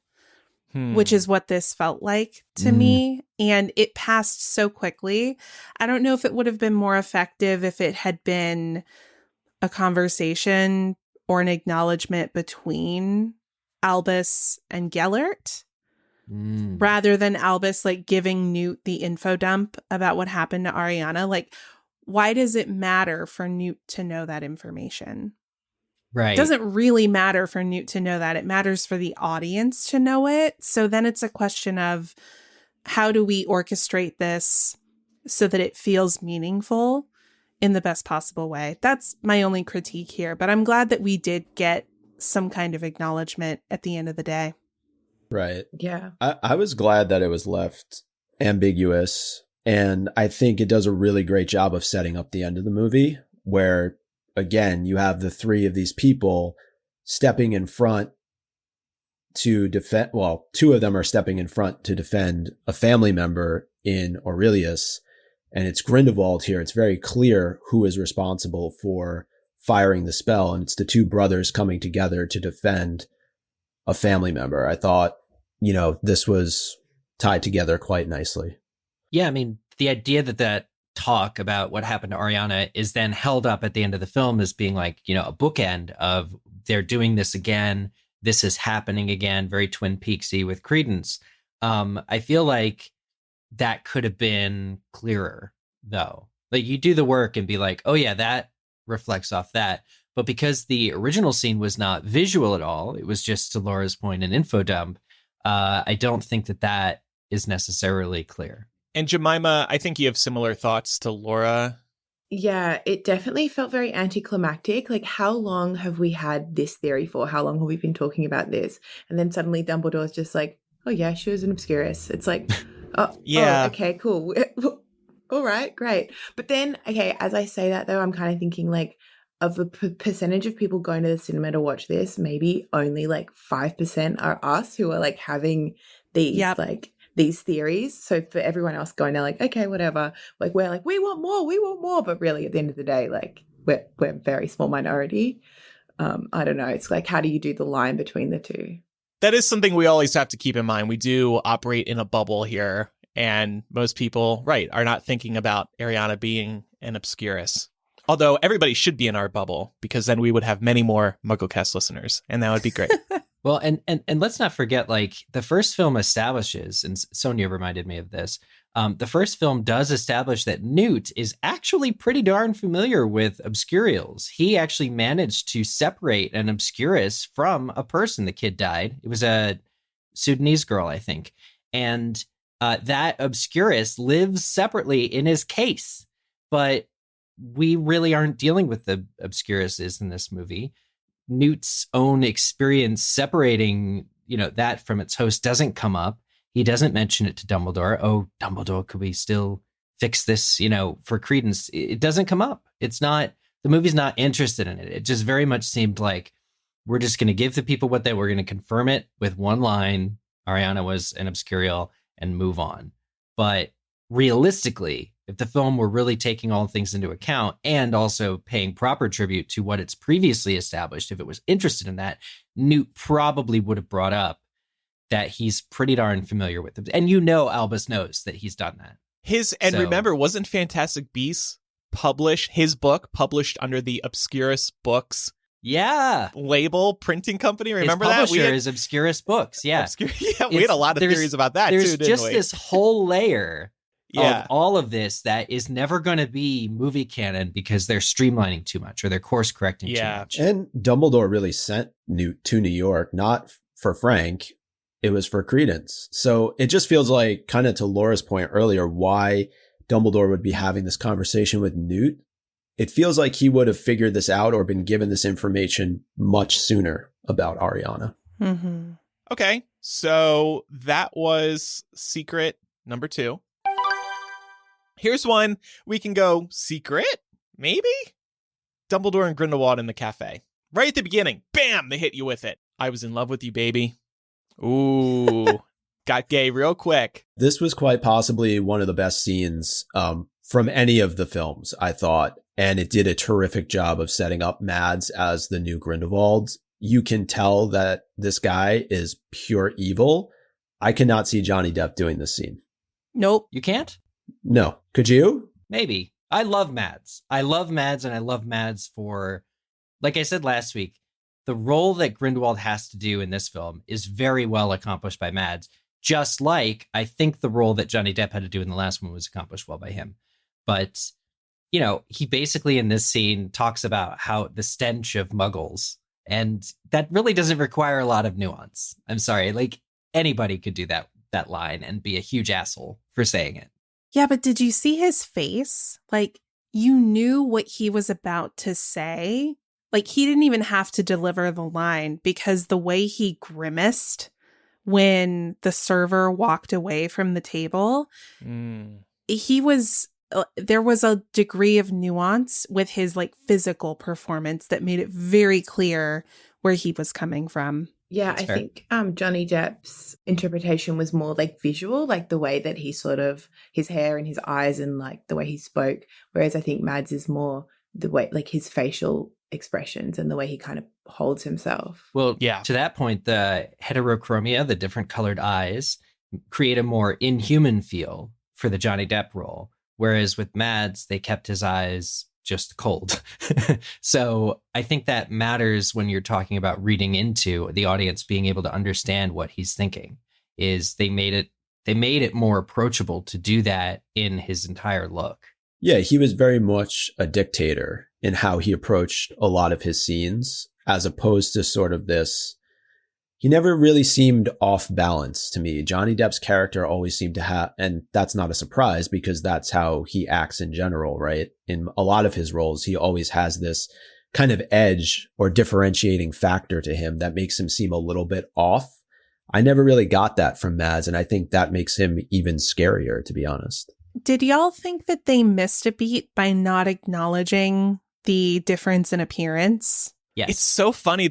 which is what this felt like to me. And it passed so quickly. I don't know if it would have been more effective if it had been a conversation or an acknowledgement between Albus and Gellert. Rather than Albus like giving Newt the info dump about what happened to Ariana. Like, why does it matter for Newt to know that information? Right. It doesn't really matter for Newt to know that. It matters for the audience to know it. So then it's a question of how do we orchestrate this so that it feels meaningful in the best possible way? That's my only critique here. But I'm glad that we did get some kind of acknowledgement at the end of the day. Right. Yeah. I was glad that it was left ambiguous. And I think it does a really great job of setting up the end of the movie where, again, you have the three of these people stepping in front to defend. Well, two of them are stepping in front to defend a family member in Aurelius. And it's Grindelwald here. It's very clear who is responsible for firing the spell. And it's the two brothers coming together to defend a family member. I thought, this was tied together quite nicely. Yeah, I mean, the idea that talk about what happened to Ariana is then held up at the end of the film as being like, a bookend of they're doing this again. This is happening again. Very Twin Peaksy with Credence. I feel like that could have been clearer, though. Like you do the work and be like, oh yeah, that reflects off that. But because the original scene was not visual at all, it was just, to Laura's point, an info dump. I don't think that is necessarily clear. And Jemima, I think you have similar thoughts to Laura. Yeah, it definitely felt very anticlimactic. Like, how long have we had this theory for? How long have we been talking about this? And then suddenly Dumbledore's just like, oh yeah, she was an obscurus. It's like, oh, yeah. Oh, okay, cool. All right, great. But then, okay, as I say that though, I'm kind of thinking like of the percentage of people going to the cinema to watch this, maybe only like 5% are us who are like having these like these theories. So for everyone else going to like, okay, whatever, like we're like, we want more. But really at the end of the day, like we're a very small minority. I don't know. It's like, how do you do the line between the two? That is something we always have to keep in mind. We do operate in a bubble here, and most people, are not thinking about Ariana being an obscurus. Although everybody should be in our bubble, because then we would have many more MuggleCast listeners, and that would be great. Well, and let's not forget, like, the first film establishes, and Sonia reminded me of this, the first film does establish that Newt is actually pretty darn familiar with obscurials. He actually managed to separate an obscurus from a person. The kid died. It was a Sudanese girl, I think. And that obscurus lives separately in his case. But we really aren't dealing with the obscuruses in this movie. Newt's own experience separating, that from its host doesn't come up. He doesn't mention it to Dumbledore. Oh, Dumbledore, could we still fix this, for credence? It doesn't come up. It's not, the movie's not interested in it. It just very much seemed like we're just going to give the people what we're going to confirm it with one line. Ariana was an obscurial and move on. But realistically, if the film were really taking all things into account and also paying proper tribute to what it's previously established, if it was interested in that, Newt probably would have brought up that he's pretty darn familiar with them. And Albus knows that he's done that. Remember, wasn't Fantastic Beasts his book published under the Obscurus Books label printing company? Remember his that? Publisher is Obscurus Books, we had a lot of theories about that too, didn't we? There's just this whole layer of all of this that is never going to be movie canon because they're streamlining too much or they're course correcting too much. And Dumbledore really sent Newt to New York, not for Frank. It was for credence. So it just feels like, kind of to Laura's point earlier, why Dumbledore would be having this conversation with Newt. It feels like he would have figured this out or been given this information much sooner about Ariana. Mm-hmm. Okay, so that was secret number 2. Here's one we can go secret, maybe? Dumbledore and Grindelwald in the cafe. Right at the beginning, bam, they hit you with it. I was in love with you, baby. Ooh, got gay real quick. This was quite possibly one of the best scenes from any of the films, I thought. And it did a terrific job of setting up Mads as the new Grindelwald. You can tell that this guy is pure evil. I cannot see Johnny Depp doing this scene. Nope. You can't? No. Could you? Maybe. I love Mads. And I love Mads for, like I said last week, the role that Grindelwald has to do in this film is very well accomplished by Mads, just like I think the role that Johnny Depp had to do in the last one was accomplished well by him. But, he basically in this scene talks about how the stench of muggles, and that really doesn't require a lot of nuance. I'm sorry, like anybody could do that line and be a huge asshole for saying it. Yeah, but did you see his face? Like, you knew what he was about to say. Like, he didn't even have to deliver the line because the way he grimaced when the server walked away from the table, there was a degree of nuance with his like physical performance that made it very clear where he was coming from. Yeah, I think Johnny Depp's interpretation was more like visual, like the way that he sort of, his hair and his eyes and like the way he spoke. Whereas I think Mads is more the way, like his facial expressions and the way he kind of holds himself. Well, yeah. To that point, the heterochromia, the different colored eyes, create a more inhuman feel for the Johnny Depp role. Whereas with Mads, they kept his eyes just cold. So I think that matters when you're talking about reading into the audience being able to understand what he's thinking. Is they made it more approachable to do that in his entire look. Yeah, he was very much a dictator in how he approached a lot of his scenes, as opposed to sort of this. He never really seemed off balance to me. Johnny Depp's character always seemed to have, and that's not a surprise because that's how he acts in general, right? In a lot of his roles, he always has this kind of edge or differentiating factor to him that makes him seem a little bit off. I never really got that from Mads, and I think that makes him even scarier, to be honest. Did y'all think that they missed a beat by not acknowledging the difference in appearance? Yes. It's so funny.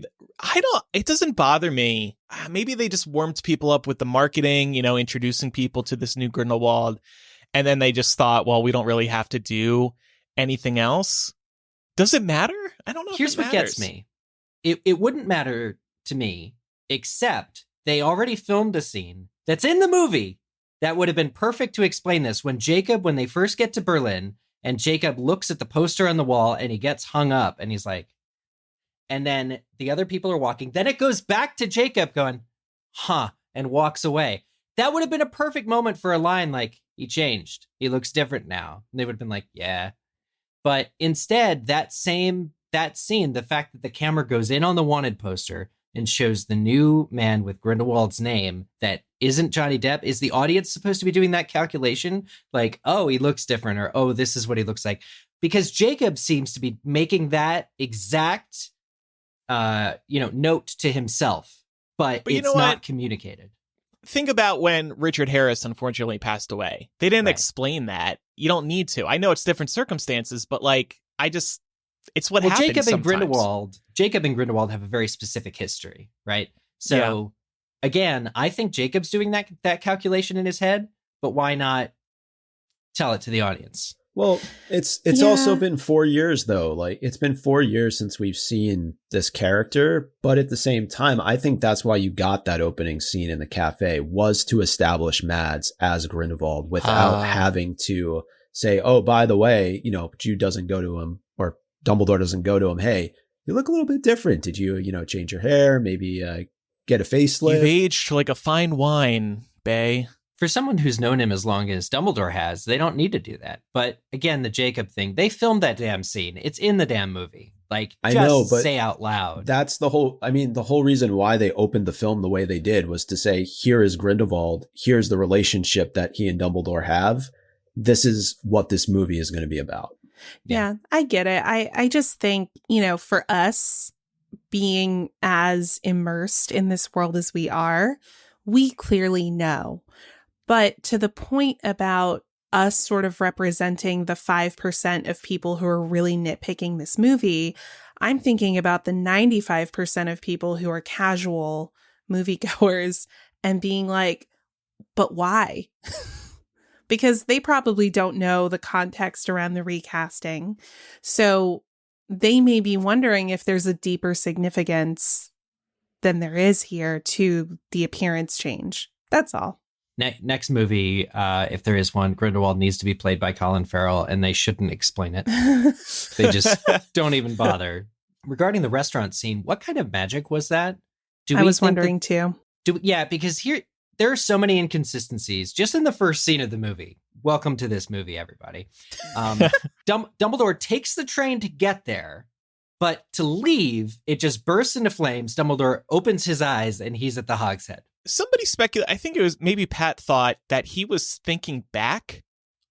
It doesn't bother me. Maybe they just warmed people up with the marketing, introducing people to this new Grindelwald. And then they just thought, well, we don't really have to do anything else. Does it matter? I don't know. Here's what gets me. It wouldn't matter to me, except they already filmed a scene that's in the movie that would have been perfect to explain this. When they first get to Berlin, and Jacob looks at the poster on the wall and he gets hung up and he's like, and then the other people are walking. Then it goes back to Jacob going, huh, and walks away. That would have been a perfect moment for a line like, he changed. He looks different now. And they would have been like, yeah. But instead, that scene, the fact that the camera goes in on the wanted poster and shows the new man with Grindelwald's name that isn't Johnny Depp, is the audience supposed to be doing that calculation? Like, oh, he looks different, or oh, this is what he looks like. Because Jacob seems to be making that exact note to himself, but it's not communicated. Think about when Richard Harris unfortunately passed away. They didn't explain that. You don't need to. I know it's different circumstances, but it's what happens Jacob sometimes. Jacob and Grindelwald have a very specific history, right? So again, I think Jacob's doing that calculation in his head, but why not tell it to the audience? Well, it's also been 4 years though. Like, it's been 4 years since we've seen this character, but at the same time, I think that's why you got that opening scene in the cafe, was to establish Mads as Grindelwald without having to say, oh, by the way, Jude doesn't go to him, or Dumbledore doesn't go to him. Hey, you look a little bit different. Did you, change your hair? Maybe get a facelift? You've aged like a fine wine, Bay. For someone who's known him as long as Dumbledore has, they don't need to do that. But again, the Jacob thing, they filmed that damn scene. It's in the damn movie. Like, I know, but say out loud. That's the whole reason why they opened the film the way they did was to say, here is Grindelwald. Here's the relationship that he and Dumbledore have. This is what this movie is going to be about. Yeah, I get it. I just think, for us being as immersed in this world as we are, we clearly know. But to the point about us sort of representing the 5% of people who are really nitpicking this movie, I'm thinking about the 95% of people who are casual moviegoers and being like, but why? Because they probably don't know the context around the recasting. So they may be wondering if there's a deeper significance than there is here to the appearance change. That's all. Next movie, if there is one, Grindelwald needs to be played by Colin Farrell, and they shouldn't explain it. They just don't even bother. Regarding the restaurant scene, what kind of magic was that? I was wondering too. Because there are so many inconsistencies just in the first scene of the movie. Welcome to this movie, everybody. Dumbledore takes the train to get there, but to leave, it just bursts into flames. Dumbledore opens his eyes, and he's at the Hogshead. Somebody speculated, I think it was maybe Pat thought that he was thinking back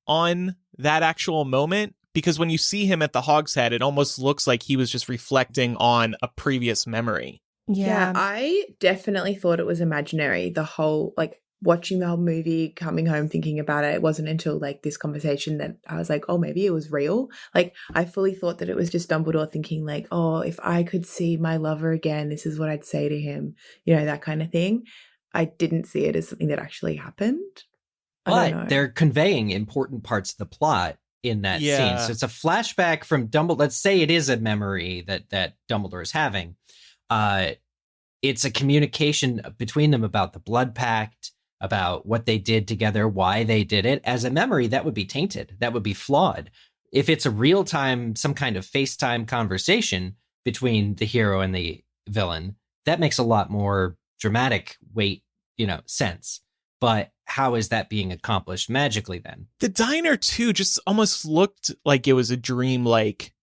on that actual moment, because when you see him at the Hogshead, it almost looks like he was just reflecting on a previous memory. Yeah, I definitely thought it was imaginary. The whole, watching the whole movie, coming home, thinking about it, it wasn't until this conversation that I was like, oh, maybe it was real. I fully thought that it was just Dumbledore thinking oh, if I could see my lover again, this is what I'd say to him, that kind of thing. I didn't see it as something that actually happened. But they're conveying important parts of the plot in that scene. So it's a flashback from Dumbledore. Let's say it is a memory that Dumbledore is having. It's a communication between them about the blood pact, about what they did together, why they did it. As a memory, that would be tainted. That would be flawed. If it's a real time, some kind of FaceTime conversation between the hero and the villain, that makes a lot more dramatic weight, sense. But how is that being accomplished magically then? The diner too just almost looked like it was a dream-like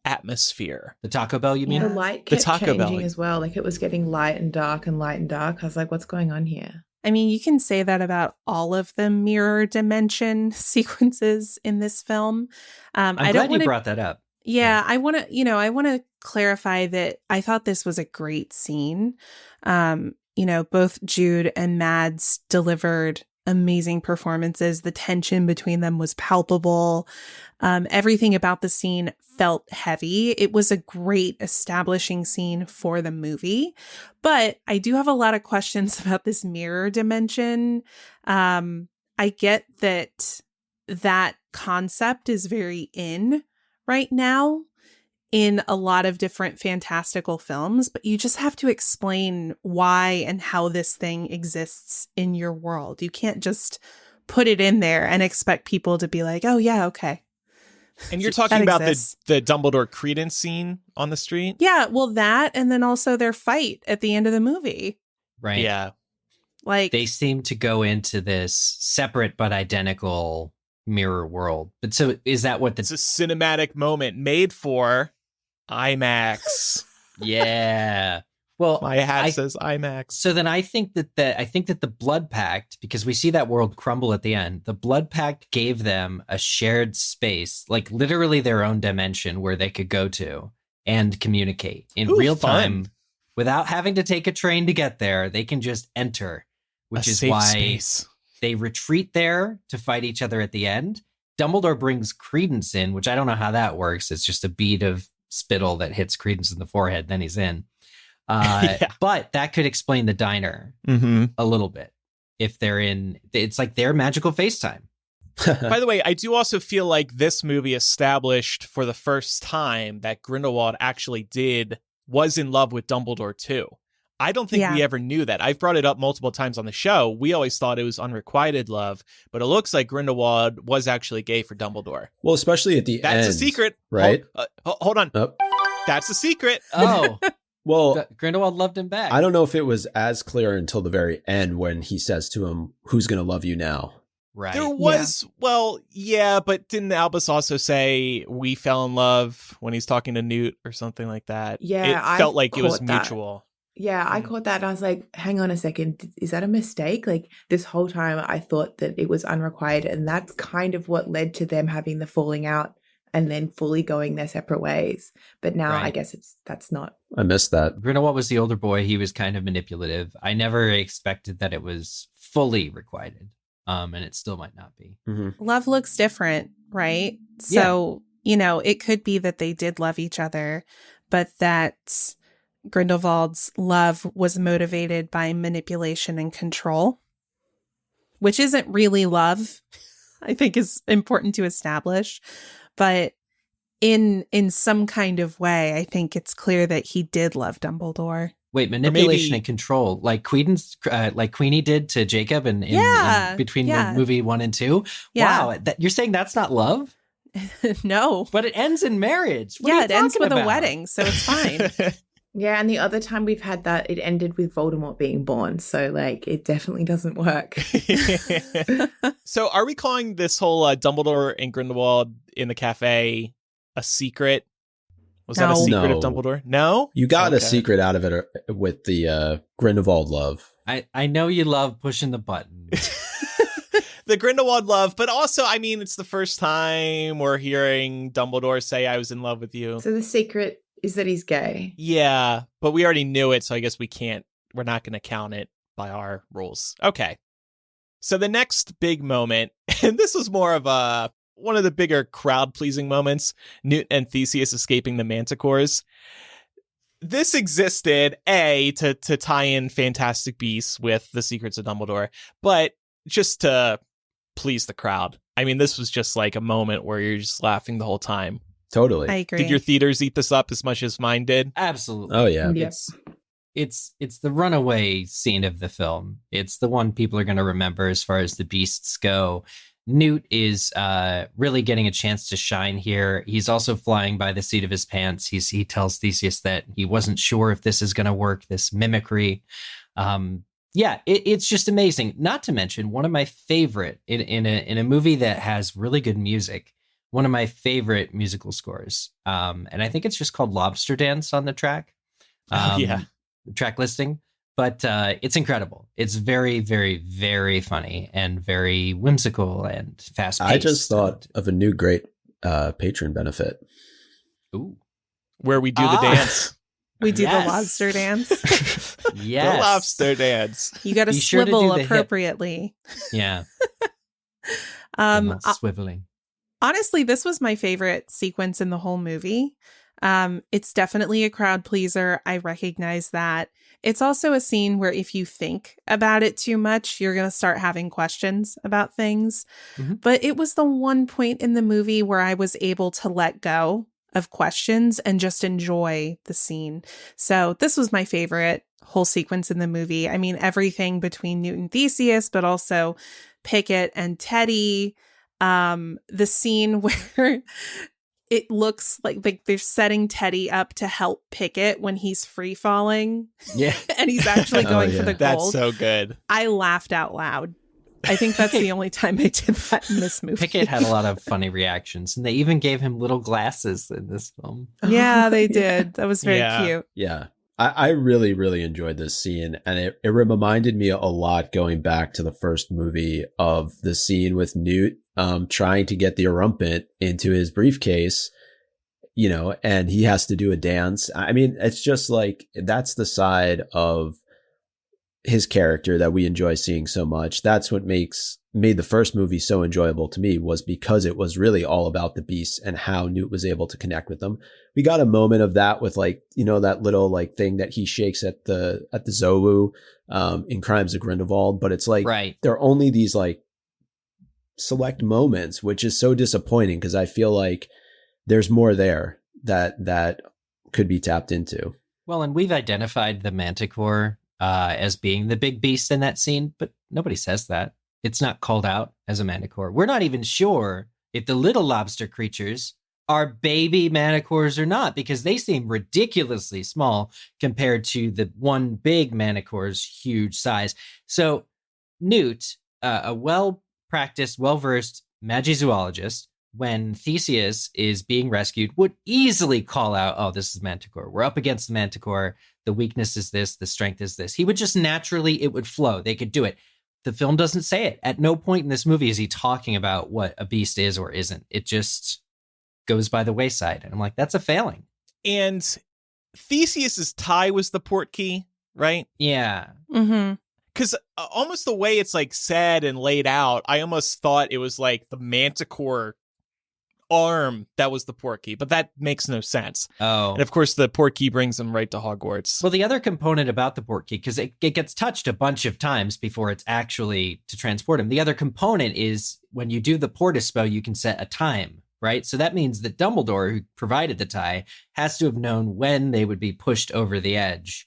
atmosphere. The Taco Bell, you mean? The light kept changing as well. It was getting light and dark and light and dark. I was like, what's going on here? I mean, you can say that about all of the mirror dimension sequences in this film. I'm glad you brought that up. Yeah, I want to clarify that I thought this was a great scene. Both Jude and Mads delivered amazing performances. The tension between them was palpable. Everything about the scene felt heavy. It was a great establishing scene for the movie. But I do have a lot of questions about this mirror dimension. I get that concept is very in right now in a lot of different fantastical films, but you just have to explain why and how this thing exists in your world. You can't just put it in there and expect people to be like, oh yeah, okay. And you're talking about the Dumbledore Credence scene on the street? Yeah, well that, and then also their fight at the end of the movie. Right. Yeah. Like they seem to go into this separate but identical mirror world. But so is that what it's a cinematic moment made for IMAX? Yeah. Well, my hat says IMAX. So then I think that the Blood Pact, because we see that world crumble at the end, the Blood Pact gave them a shared space, like literally their own dimension where they could go to and communicate in real time without having to take a train to get there. They can just enter, which is why they retreat there to fight each other at the end. Dumbledore brings Credence in, which I don't know how that works. It's just a bead of spittle that hits Credence in the forehead, then he's in. But that could explain the diner a little bit. If they're in, it's like their magical FaceTime. By the way, I do also feel like this movie established for the first time that Grindelwald actually was in love with Dumbledore too. I don't think we ever knew that. I've brought it up multiple times on the show. We always thought it was unrequited love, but it looks like Grindelwald was actually gay for Dumbledore. Well, especially at the end. That's a secret. Right? Hold on. Oh. That's a secret. Oh. Well, Grindelwald loved him back. I don't know if it was as clear until the very end when he says to him, "Who's going to love you now?" Right. There was, but didn't Albus also say we fell in love when he's talking to Newt or something like that? Yeah, it felt like it was mutual. Yeah, I caught that and I was like, hang on a second, is that a mistake? Like this whole time I thought that it was unrequited, and that's kind of what led to them having the falling out and then fully going their separate ways. But now I guess that's not. I missed that. Grindelwald was the older boy. He was kind of manipulative. I never expected that it was fully requited. And it still might not be. Mm-hmm. Love looks different, right? So, it could be that they did love each other, but that Grindelwald's love was motivated by manipulation and control, which isn't really love, I think is important to establish. But in some kind of way, I think it's clear that he did love Dumbledore. Wait, manipulation and control, like Queenie did to Jacob in between the movie 1 and 2. Yeah. Wow, you're saying that's not love? No, but it ends in marriage. It ends with a wedding, so it's fine. Yeah, and the other time we've had that, it ended with Voldemort being born. So, it definitely doesn't work. So are we calling this whole Dumbledore and Grindelwald in the cafe a secret? Was that a secret of Dumbledore? No? You got a secret out of it with the Grindelwald love. I know you love pushing the button. The Grindelwald love, but also, it's the first time we're hearing Dumbledore say, I was in love with you. So the secret is that he's gay. Yeah, but we already knew it, so I guess we're not going to count it by our rules. Okay. So the next big moment, and this was more of one of the bigger crowd-pleasing moments, Newt and Theseus escaping the Manticores. This existed, to tie in Fantastic Beasts with the Secrets of Dumbledore, but just to please the crowd. This was just like a moment where you're just laughing the whole time. Totally. I agree. Did your theaters eat this up as much as mine did? Absolutely. Oh, yeah. Yes. It's the runaway scene of the film. It's the one people are going to remember as far as the beasts go. Newt is really getting a chance to shine here. He's also flying by the seat of his pants. He tells Theseus that he wasn't sure if this is going to work, this mimicry. It's just amazing. Not to mention one of my favorite in a movie that has really good music. One of my favorite musical scores. And I think it's just called Lobster Dance on the track. Track listing. But it's incredible. It's very, very, very funny and very whimsical and fast-paced. I just thought of a new great patron benefit. Ooh. Where we do the dance. We do the lobster dance. Yes. The lobster dance. You got to swivel appropriately. Yeah. Swiveling. Honestly, this was my favorite sequence in the whole movie. It's definitely a crowd pleaser. I recognize that. It's also a scene where if you think about it too much, you're going to start having questions about things. Mm-hmm. But it was the one point in the movie where I was able to let go of questions and just enjoy the scene. So this was my favorite whole sequence in the movie. I mean, everything between Newt and Theseus, but also Pickett and Teddy. The scene where it looks like they're setting Teddy up to help Pickett when he's free falling. Yeah. And he's actually going for the gold. That's so good. I laughed out loud. I think that's the only time I did that in this movie. Pickett had a lot of funny reactions, and they even gave him little glasses in this film. Yeah, they did. That was very cute. Yeah. I really, really enjoyed this scene, and it reminded me a lot going back to the first movie of the scene with Newt trying to get the Erumpent into his briefcase, you know, and he has to do a dance. I mean, it's just like, that's the side of his character that we enjoy seeing so much. That's what made the first movie so enjoyable to me, was because it was really all about the beasts and how Newt was able to connect with them. We got a moment of that with, like, you know, that little like thing that he shakes at the Zowu in Crimes of Grindelwald, but it's like, right, there are only these like select moments, which is so disappointing, because I feel like there's more there that could be tapped into. Well, and we've identified the Manticore as being the big beast in that scene, but nobody says that. It's not called out as a Manticore. We're not even sure if the little lobster creatures are baby Manticores or not, because they seem ridiculously small compared to the one big Manticore's huge size. So Newt, a well-practiced, well-versed magizoologist, when Theseus is being rescued, would easily call out, oh, this is Manticore. We're up against the Manticore. The weakness is this. The strength is this. He would just naturally, it would flow. They could do it. The film doesn't say it. At no point in this movie is he talking about what a beast is or isn't. It just goes by the wayside. And I'm like, that's a failing. And Theseus's tie was the portkey, right? Yeah. Mm-hmm. Because almost the way it's like said and laid out, I almost thought it was like the Manticore arm that was the portkey, but that makes no sense. Oh. And of course, the portkey brings them right to Hogwarts. Well, the other component about the portkey, because it gets touched a bunch of times before it's actually to transport him. The other component is when you do the portus spell, you can set a time, right? So that means that Dumbledore, who provided the tie, has to have known when they would be pushed over the edge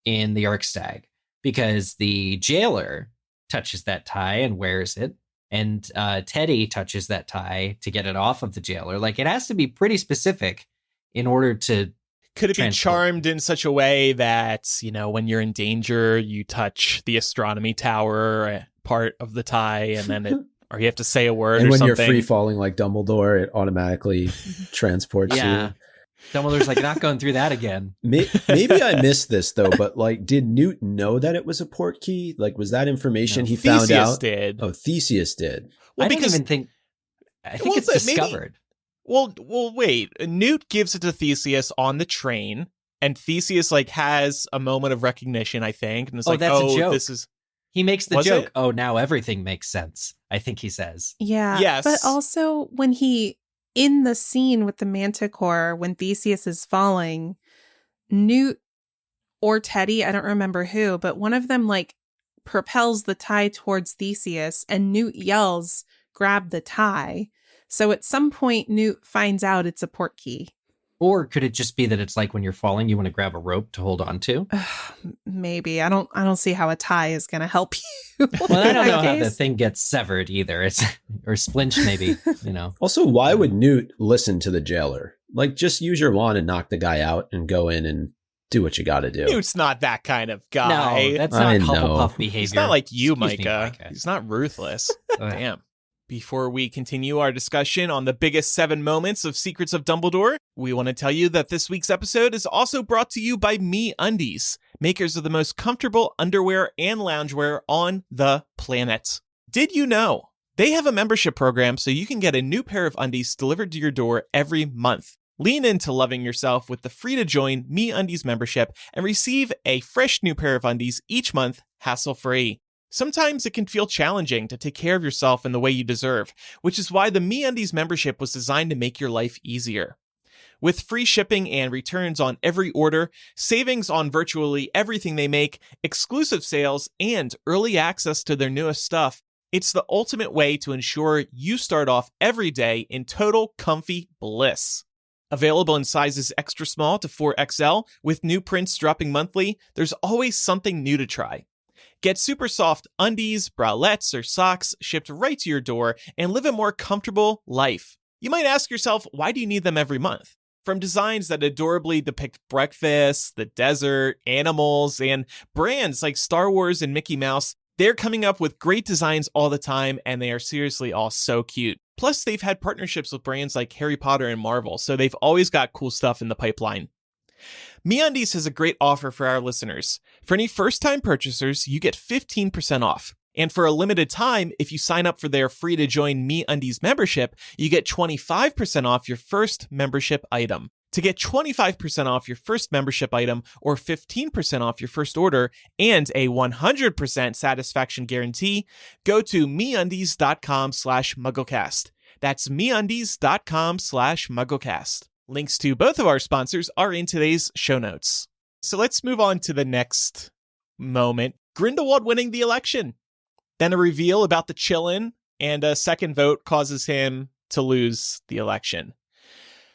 in the Erkstag, because the jailer touches that tie and wears it. And Teddy touches that tie to get it off of the jailer. Like, it has to be pretty specific in order to. Could it be charmed in such a way that, you know, when you're in danger, you touch the astronomy tower part of the tie, and then or you have to say a word, and or when something. You're free falling like Dumbledore, it automatically transports you. Dumbledore's like, not going through that again. Maybe I missed this though, but like, did Newt know that it was a portkey? Like, was that information he found out? Did. Oh, Theseus did. Well, I don't even think. I think it's discovered. Well, wait. Newt gives it to Theseus on the train, and Theseus like has a moment of recognition, I think, and it's like, that's a joke. This is. He makes the joke. It? Oh, now everything makes sense. I think he says. Yeah. Yes. But also when in the scene with the Manticore, when Theseus is falling, Newt or Teddy, I don't remember who, but one of them like propels the tie towards Theseus, and Newt yells, grab the tie. So at some point, Newt finds out it's a portkey. Or could it just be that it's like when you're falling, you want to grab a rope to hold on to? Maybe. I don't see how a tie is going to help you. Well, I don't know how the thing gets severed either. It's or splinched, maybe, you know. Also, why would Newt listen to the jailer? Like, just use your wand and knock the guy out and go in and do what you got to do. Newt's not that kind of guy. No, that's not Hufflepuff behavior. He's not like you, Micah. He's not ruthless. Damn. Before we continue our discussion on the biggest 7 moments of Secrets of Dumbledore, we want to tell you that this week's episode is also brought to you by MeUndies, makers of the most comfortable underwear and loungewear on the planet. Did you know? They have a membership program so you can get a new pair of undies delivered to your door every month. Lean into loving yourself with the free-to-join MeUndies membership and receive a fresh new pair of undies each month, hassle-free. Sometimes it can feel challenging to take care of yourself in the way you deserve, which is why the MeUndies membership was designed to make your life easier. With free shipping and returns on every order, savings on virtually everything they make, exclusive sales, and early access to their newest stuff, it's the ultimate way to ensure you start off every day in total comfy bliss. Available in sizes extra small to 4XL, with new prints dropping monthly, there's always something new to try. Get super soft undies, bralettes, or socks shipped right to your door and live a more comfortable life. You might ask yourself, why do you need them every month? From designs that adorably depict breakfast, the desert, animals, and brands like Star Wars and Mickey Mouse, they're coming up with great designs all the time, and they are seriously all so cute. Plus, they've had partnerships with brands like Harry Potter and Marvel, so they've always got cool stuff in the pipeline. MeUndies has a great offer for our listeners. For any first-time purchasers, you get 15% off. And for a limited time, if you sign up for their free-to-join MeUndies membership, you get 25% off your first membership item. To get 25% off your first membership item or 15% off your first order and a 100% satisfaction guarantee, go to MeUndies.com/MuggleCast. That's MeUndies.com/MuggleCast. Links to both of our sponsors are in today's show notes. So let's move on to the next moment. Grindelwald winning the election. Then a reveal about the Chillin, and a second vote causes him to lose the election.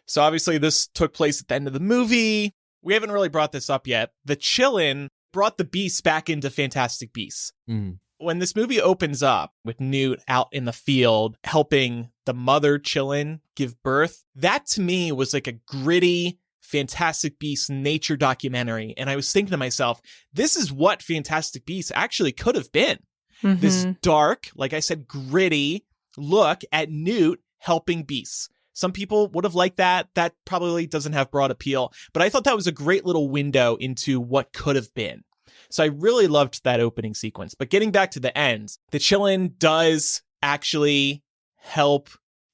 So obviously this took place at the end of the movie. We haven't really brought this up yet. The Chillin brought the Beasts back into Fantastic Beasts. When this movie opens up with Newt out in the field helping the mother Chillin give birth, that to me was like a gritty Fantastic Beasts nature documentary. And I was thinking to myself, this is what Fantastic Beasts actually could have been. Mm-hmm. This dark, like I said, gritty look at Newt helping beasts. Some people would have liked that. That probably doesn't have broad appeal, but I thought that was a great little window into what could have been. So I really loved that opening sequence. But getting back to the end, the Chillin does actually help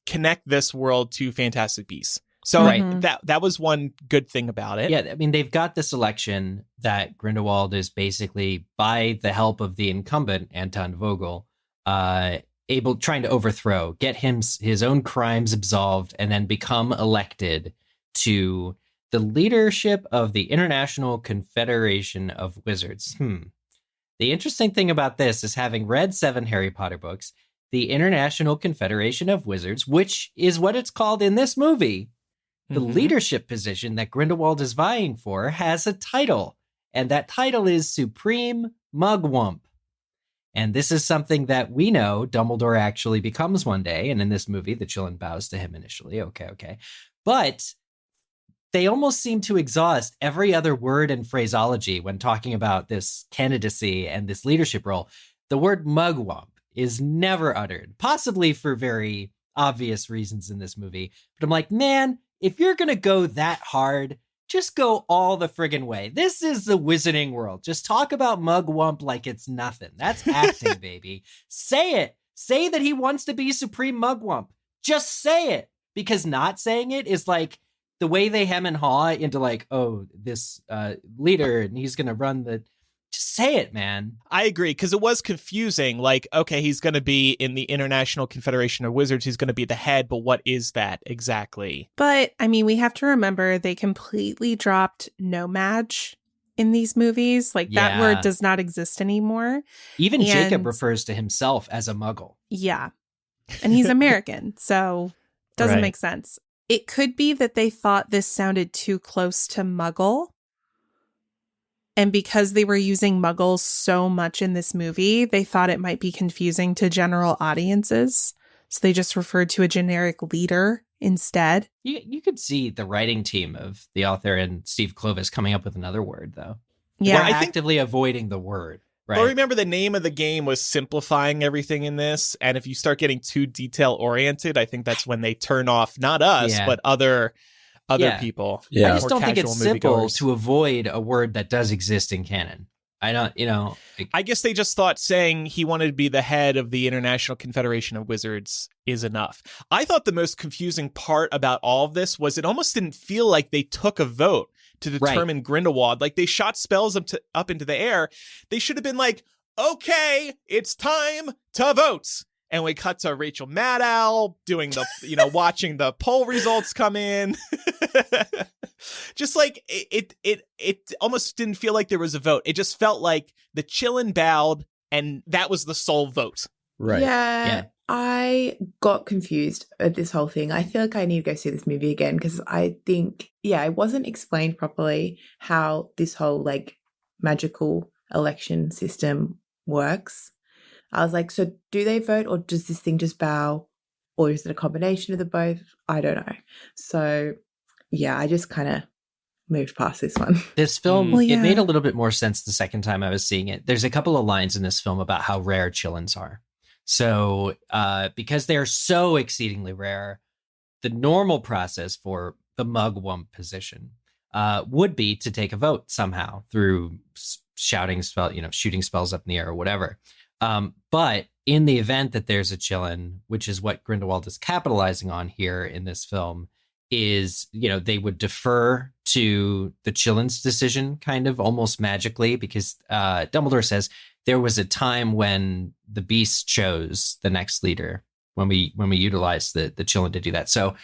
connect this world to Fantastic Beasts. So that was one good thing about it. Yeah, I mean, they've got this election that Grindelwald is basically, by the help of the incumbent, Anton Vogel, trying to overthrow, get his own crimes absolved, and then become elected to the leadership of the International Confederation of Wizards. The interesting thing about this is, having read 7 Harry Potter books, the International Confederation of Wizards, which is what it's called in this movie, the leadership position that Grindelwald is vying for, has a title, and that title is Supreme Mugwump. And this is something that we know Dumbledore actually becomes one day, and in this movie, the Chillin bows to him initially. Okay. But they almost seem to exhaust every other word and phraseology when talking about this candidacy and this leadership role. The word Mugwump is never uttered, possibly for very obvious reasons in this movie. But I'm like, man, if you're going to go that hard, just go all the friggin' way. This is the wizarding world. Just talk about Mugwump like it's nothing. That's acting, baby. Say it. Say that he wants to be Supreme Mugwump. Just say it. Because not saying it is like the way they hem and haw into like, oh, this leader, and he's going to run the... Just say it, man. I agree, because it was confusing. Like, okay, he's going to be in the International Confederation of Wizards. He's going to be the head, but what is that exactly? But, I mean, we have to remember they completely dropped no-maj in these movies. Like, that word does not exist anymore. Even Jacob refers to himself as a muggle. Yeah. And he's American, so doesn't make sense. It could be that they thought this sounded too close to Muggle. And because they were using Muggles so much in this movie, they thought it might be confusing to general audiences. So they just referred to a generic leader instead. You could see the writing team of the author and Steve Kloves coming up with another word, though. Yeah. They're actively avoiding the word. Right. Well, remember, the name of the game was simplifying everything in this. And if you start getting too detail-oriented, I think that's when they turn off, not us, but other people. I just don't think it's simple to avoid a word that does exist in canon. I don't, I guess they just thought saying he wanted to be the head of the International Confederation of Wizards is enough. I thought the most confusing part about all of this was it almost didn't feel like they took a vote to determine Grindelwald. Like, they shot spells up into the air. They should have been like, okay, it's time to vote. And we cut to Rachel Maddow doing the, watching the poll results come in. Just like it almost didn't feel like there was a vote. It just felt like the Chillin bowed and that was the sole vote. Right. Yeah. I got confused at this whole thing. I feel like I need to go see this movie again because I think, it wasn't explained properly how this whole like magical election system works. I was like, so do they vote or does this thing just bow? Or is it a combination of the both? I don't know. So, I just kind of moved past this one. This film, it made a little bit more sense the second time I was seeing it. There's a couple of lines in this film about how rare Chillins are. So, because they're so exceedingly rare, the normal process for the mugwump position would be to take a vote somehow through shooting spells up in the air or whatever. But in the event that there's a Chillin, which is what Grindelwald is capitalizing on here in this film, is, they would defer to the Chillin's decision kind of almost magically because Dumbledore says there was a time when the beast chose the next leader when we utilized the Chillin to do that. So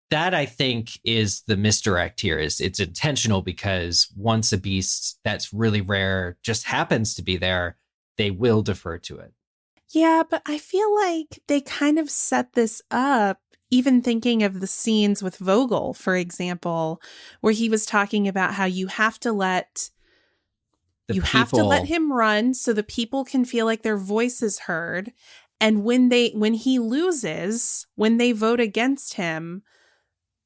that, I think, is the misdirect here. It's intentional because once a beast that's really rare just happens to be there, they will defer to it. Yeah, but I feel like they kind of set this up, even thinking of the scenes with Vogel, for example, where he was talking about how you have to let him run so the people can feel like their voice is heard. And when he loses, when they vote against him,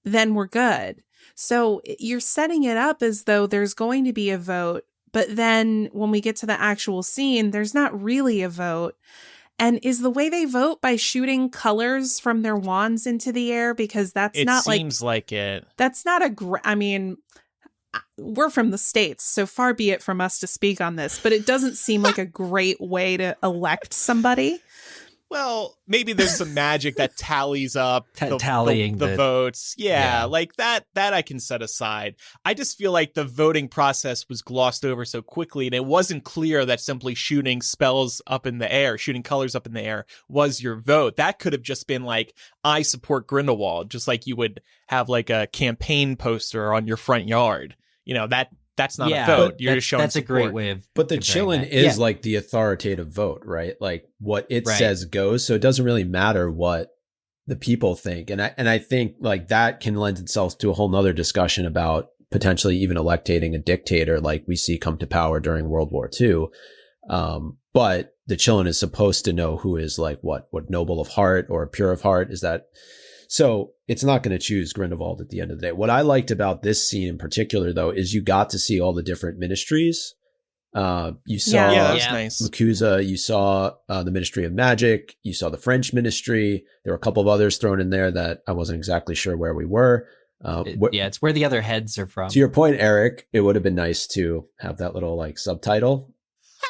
then we're good. So you're setting it up as though there's going to be a vote. But then when we get to the actual scene, there's not really a vote. And is the way they vote by shooting colors from their wands into the air? Because that's not like... It seems like it. That's not I mean, we're from the States, so far be it from us to speak on this. But it doesn't seem like a great way to elect somebody. Well, maybe there's some magic that tallies up tallying the votes. Yeah, like that I can set aside. I just feel like the voting process was glossed over so quickly, and it wasn't clear that simply shooting spells up in the air, shooting colors up in the air was your vote. That could have just been like, I support Grindelwald, just like you would have like a campaign poster on your front yard. That's not a vote. You're just showing that's support. A great way of... But the Chillin is like the authoritative vote, right? Like what it says goes. So it doesn't really matter what the people think. And I think like that can lend itself to a whole nother discussion about potentially even electing a dictator like we see come to power during World War II. But the Chillin is supposed to know who is like what noble of heart or pure of heart. Is that... So it's not going to choose Grindelwald at the end of the day. What I liked about this scene in particular, though, is you got to see all the different ministries. You saw that was nice. MUCUSA, you saw the Ministry of Magic, you saw the French Ministry. There were a couple of others thrown in there that I wasn't exactly sure where we were. It's where the other heads are from. To your point, Eric, it would have been nice to have that little like subtitle.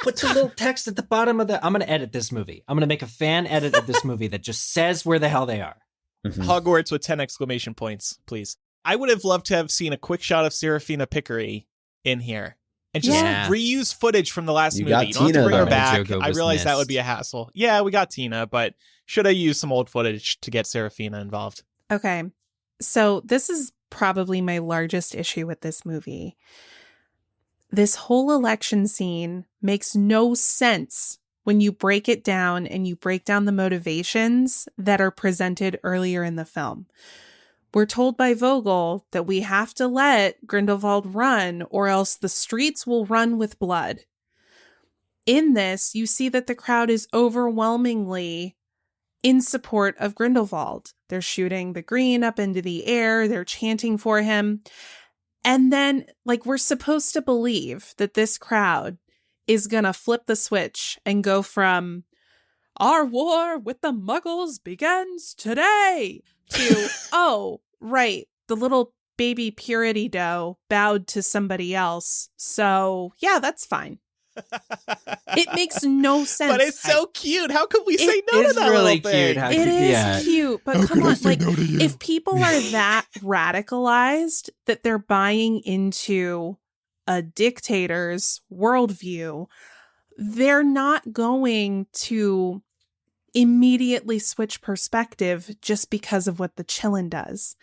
Put the little text at the bottom of the... I'm going to edit this movie. I'm going to make a fan edit of this movie that just says where the hell they are. Mm-hmm. Hogwarts with 10 exclamation points, please. I would have loved to have seen a quick shot of Serafina Pickery in here and just reuse footage from the last movie. You don't have to bring her back. I realize that would be a hassle. Yeah, we got Tina, but should I use some old footage to get Serafina involved? Okay, so this is probably my largest issue with this movie. This whole election scene makes no sense when you break it down and you break down the motivations that are presented earlier in the film. We're told by Vogel that we have to let Grindelwald run or else the streets will run with blood. In this, you see that the crowd is overwhelmingly in support of Grindelwald. They're shooting the green up into the air. They're chanting for him. And then, like, we're supposed to believe that this crowd is going to flip the switch and go from our war with the Muggles begins today to, oh, right, the little baby purity dough bowed to somebody else. So, yeah, that's fine. It makes no sense. But it's so cute. How could we say no to that really little thing? cute. It is cute, but come on, like if people are that radicalized that they're buying into a dictator's worldview, they're not going to immediately switch perspective just because of what the Chillin does.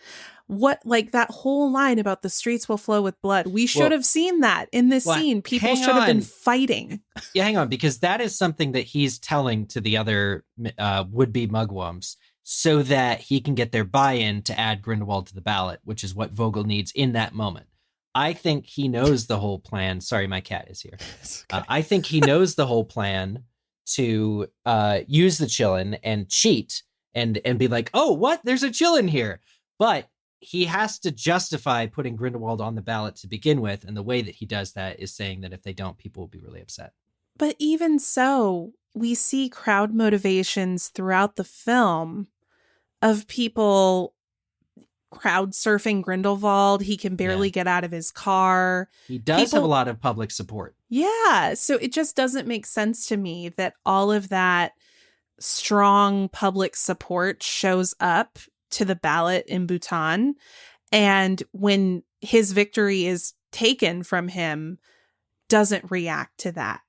What, like that whole line about the streets will flow with blood, we should have seen that in this scene. People should have been fighting. Yeah, hang on, because that is something that he's telling to the other would-be mugwumps so that he can get their buy-in to add Grindelwald to the ballot, which is what Vogel needs in that moment. I think he knows the whole plan. Sorry, my cat is here. Okay. I think he knows the whole plan to use the Chillin and cheat and be like, oh, what? There's a Chillin here. But he has to justify putting Grindelwald on the ballot to begin with. And the way that he does that is saying that if they don't, people will be really upset. But even so, we see crowd motivations throughout the film of people crowd surfing Grindelwald. He can barely get out of his car. He does have a lot of public support. Yeah. So it just doesn't make sense to me that all of that strong public support shows up to the ballot in Bhutan. And when his victory is taken from him, doesn't react to that.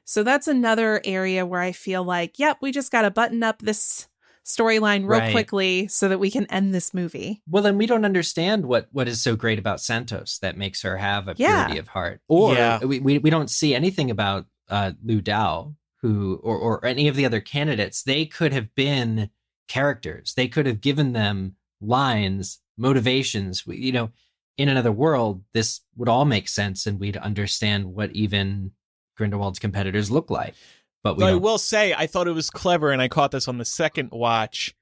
So that's another area where I feel like, yep, we just got to button up this storyline real quickly so that we can end this movie. Well, then we don't understand what is so great about Santos that makes her have a purity of heart. Or we don't see anything about Lu Dao, who or any of the other candidates. They could have been characters. They could have given them lines, motivations. In another world, this would all make sense and we'd understand what even Grindelwald's competitors look like. But I will say, I thought it was clever, and I caught this on the second watch,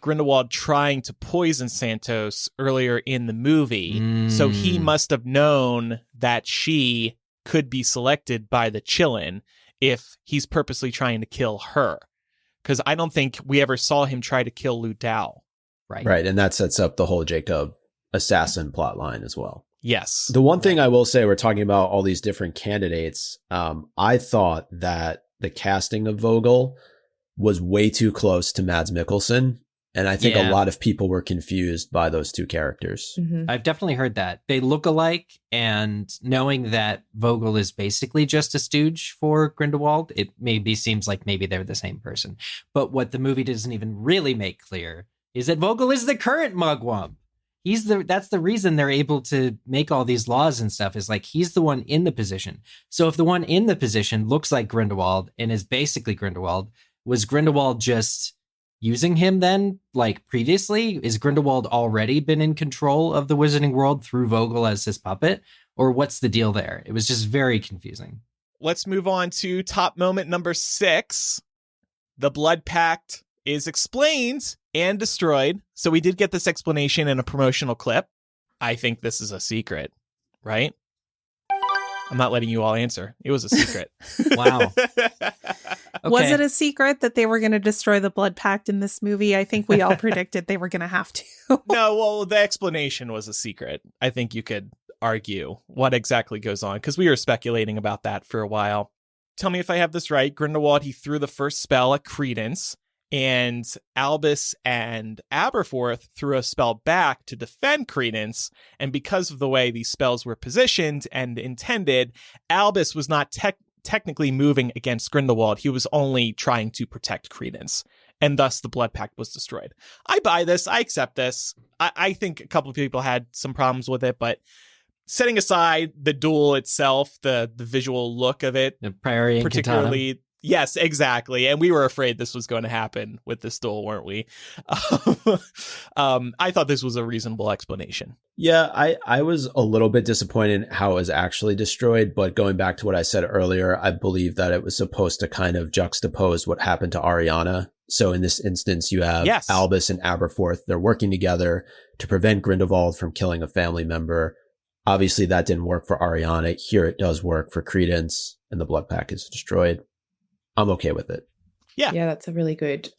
Grindelwald trying to poison Santos earlier in the movie. So he must have known that she could be selected by the Chillin if he's purposely trying to kill her. Because I don't think we ever saw him try to kill Lu Dao. Right, and that sets up the whole Jacob assassin plot line as well. Yes. The one thing I will say, we're talking about all these different candidates. I thought that the casting of Vogel was way too close to Mads Mikkelsen. And I think a lot of people were confused by those two characters. Mm-hmm. I've definitely heard that. They look alike, and knowing that Vogel is basically just a stooge for Grindelwald, it maybe seems like maybe they're the same person. But what the movie doesn't even really make clear is that Vogel is the current mugwump. That's the reason they're able to make all these laws and stuff, is like he's the one in the position. So if the one in the position looks like Grindelwald and is basically Grindelwald, was Grindelwald just using him then, like previously? Is Grindelwald already been in control of the wizarding world through Vogel as his puppet? Or what's the deal there? It was just very confusing. Let's move on to top moment number 6. The Blood Pact is explained and destroyed. So we did get this explanation in a promotional clip. I think this is a secret, right? I'm not letting you all answer. It was a secret. Wow. Okay. Was it a secret that they were going to destroy the Blood Pact in this movie? I think we all predicted they were going to have to. No, well, the explanation was a secret. I think you could argue what exactly goes on, because we were speculating about that for a while. Tell me if I have this right. Grindelwald, he threw the first spell at Credence, and Albus and Aberforth threw a spell back to defend Credence. And because of the way these spells were positioned and intended, Albus was not technically moving against Grindelwald. He was only trying to protect Credence. And thus the Blood Pact was destroyed. I buy this. I accept this. I think a couple of people had some problems with it, but setting aside the duel itself, the visual look of it, the Prairie particularly... Katana. Yes, exactly. And we were afraid this was going to happen with this duel, weren't we? I thought this was a reasonable explanation. Yeah, I was a little bit disappointed in how it was actually destroyed. But going back to what I said earlier, I believe that it was supposed to kind of juxtapose what happened to Ariana. So in this instance, you have Albus and Aberforth. They're working together to prevent Grindelwald from killing a family member. Obviously, that didn't work for Ariana. Here it does work for Credence, and the Blood Pact is destroyed. I'm okay with it. Yeah, that's a really good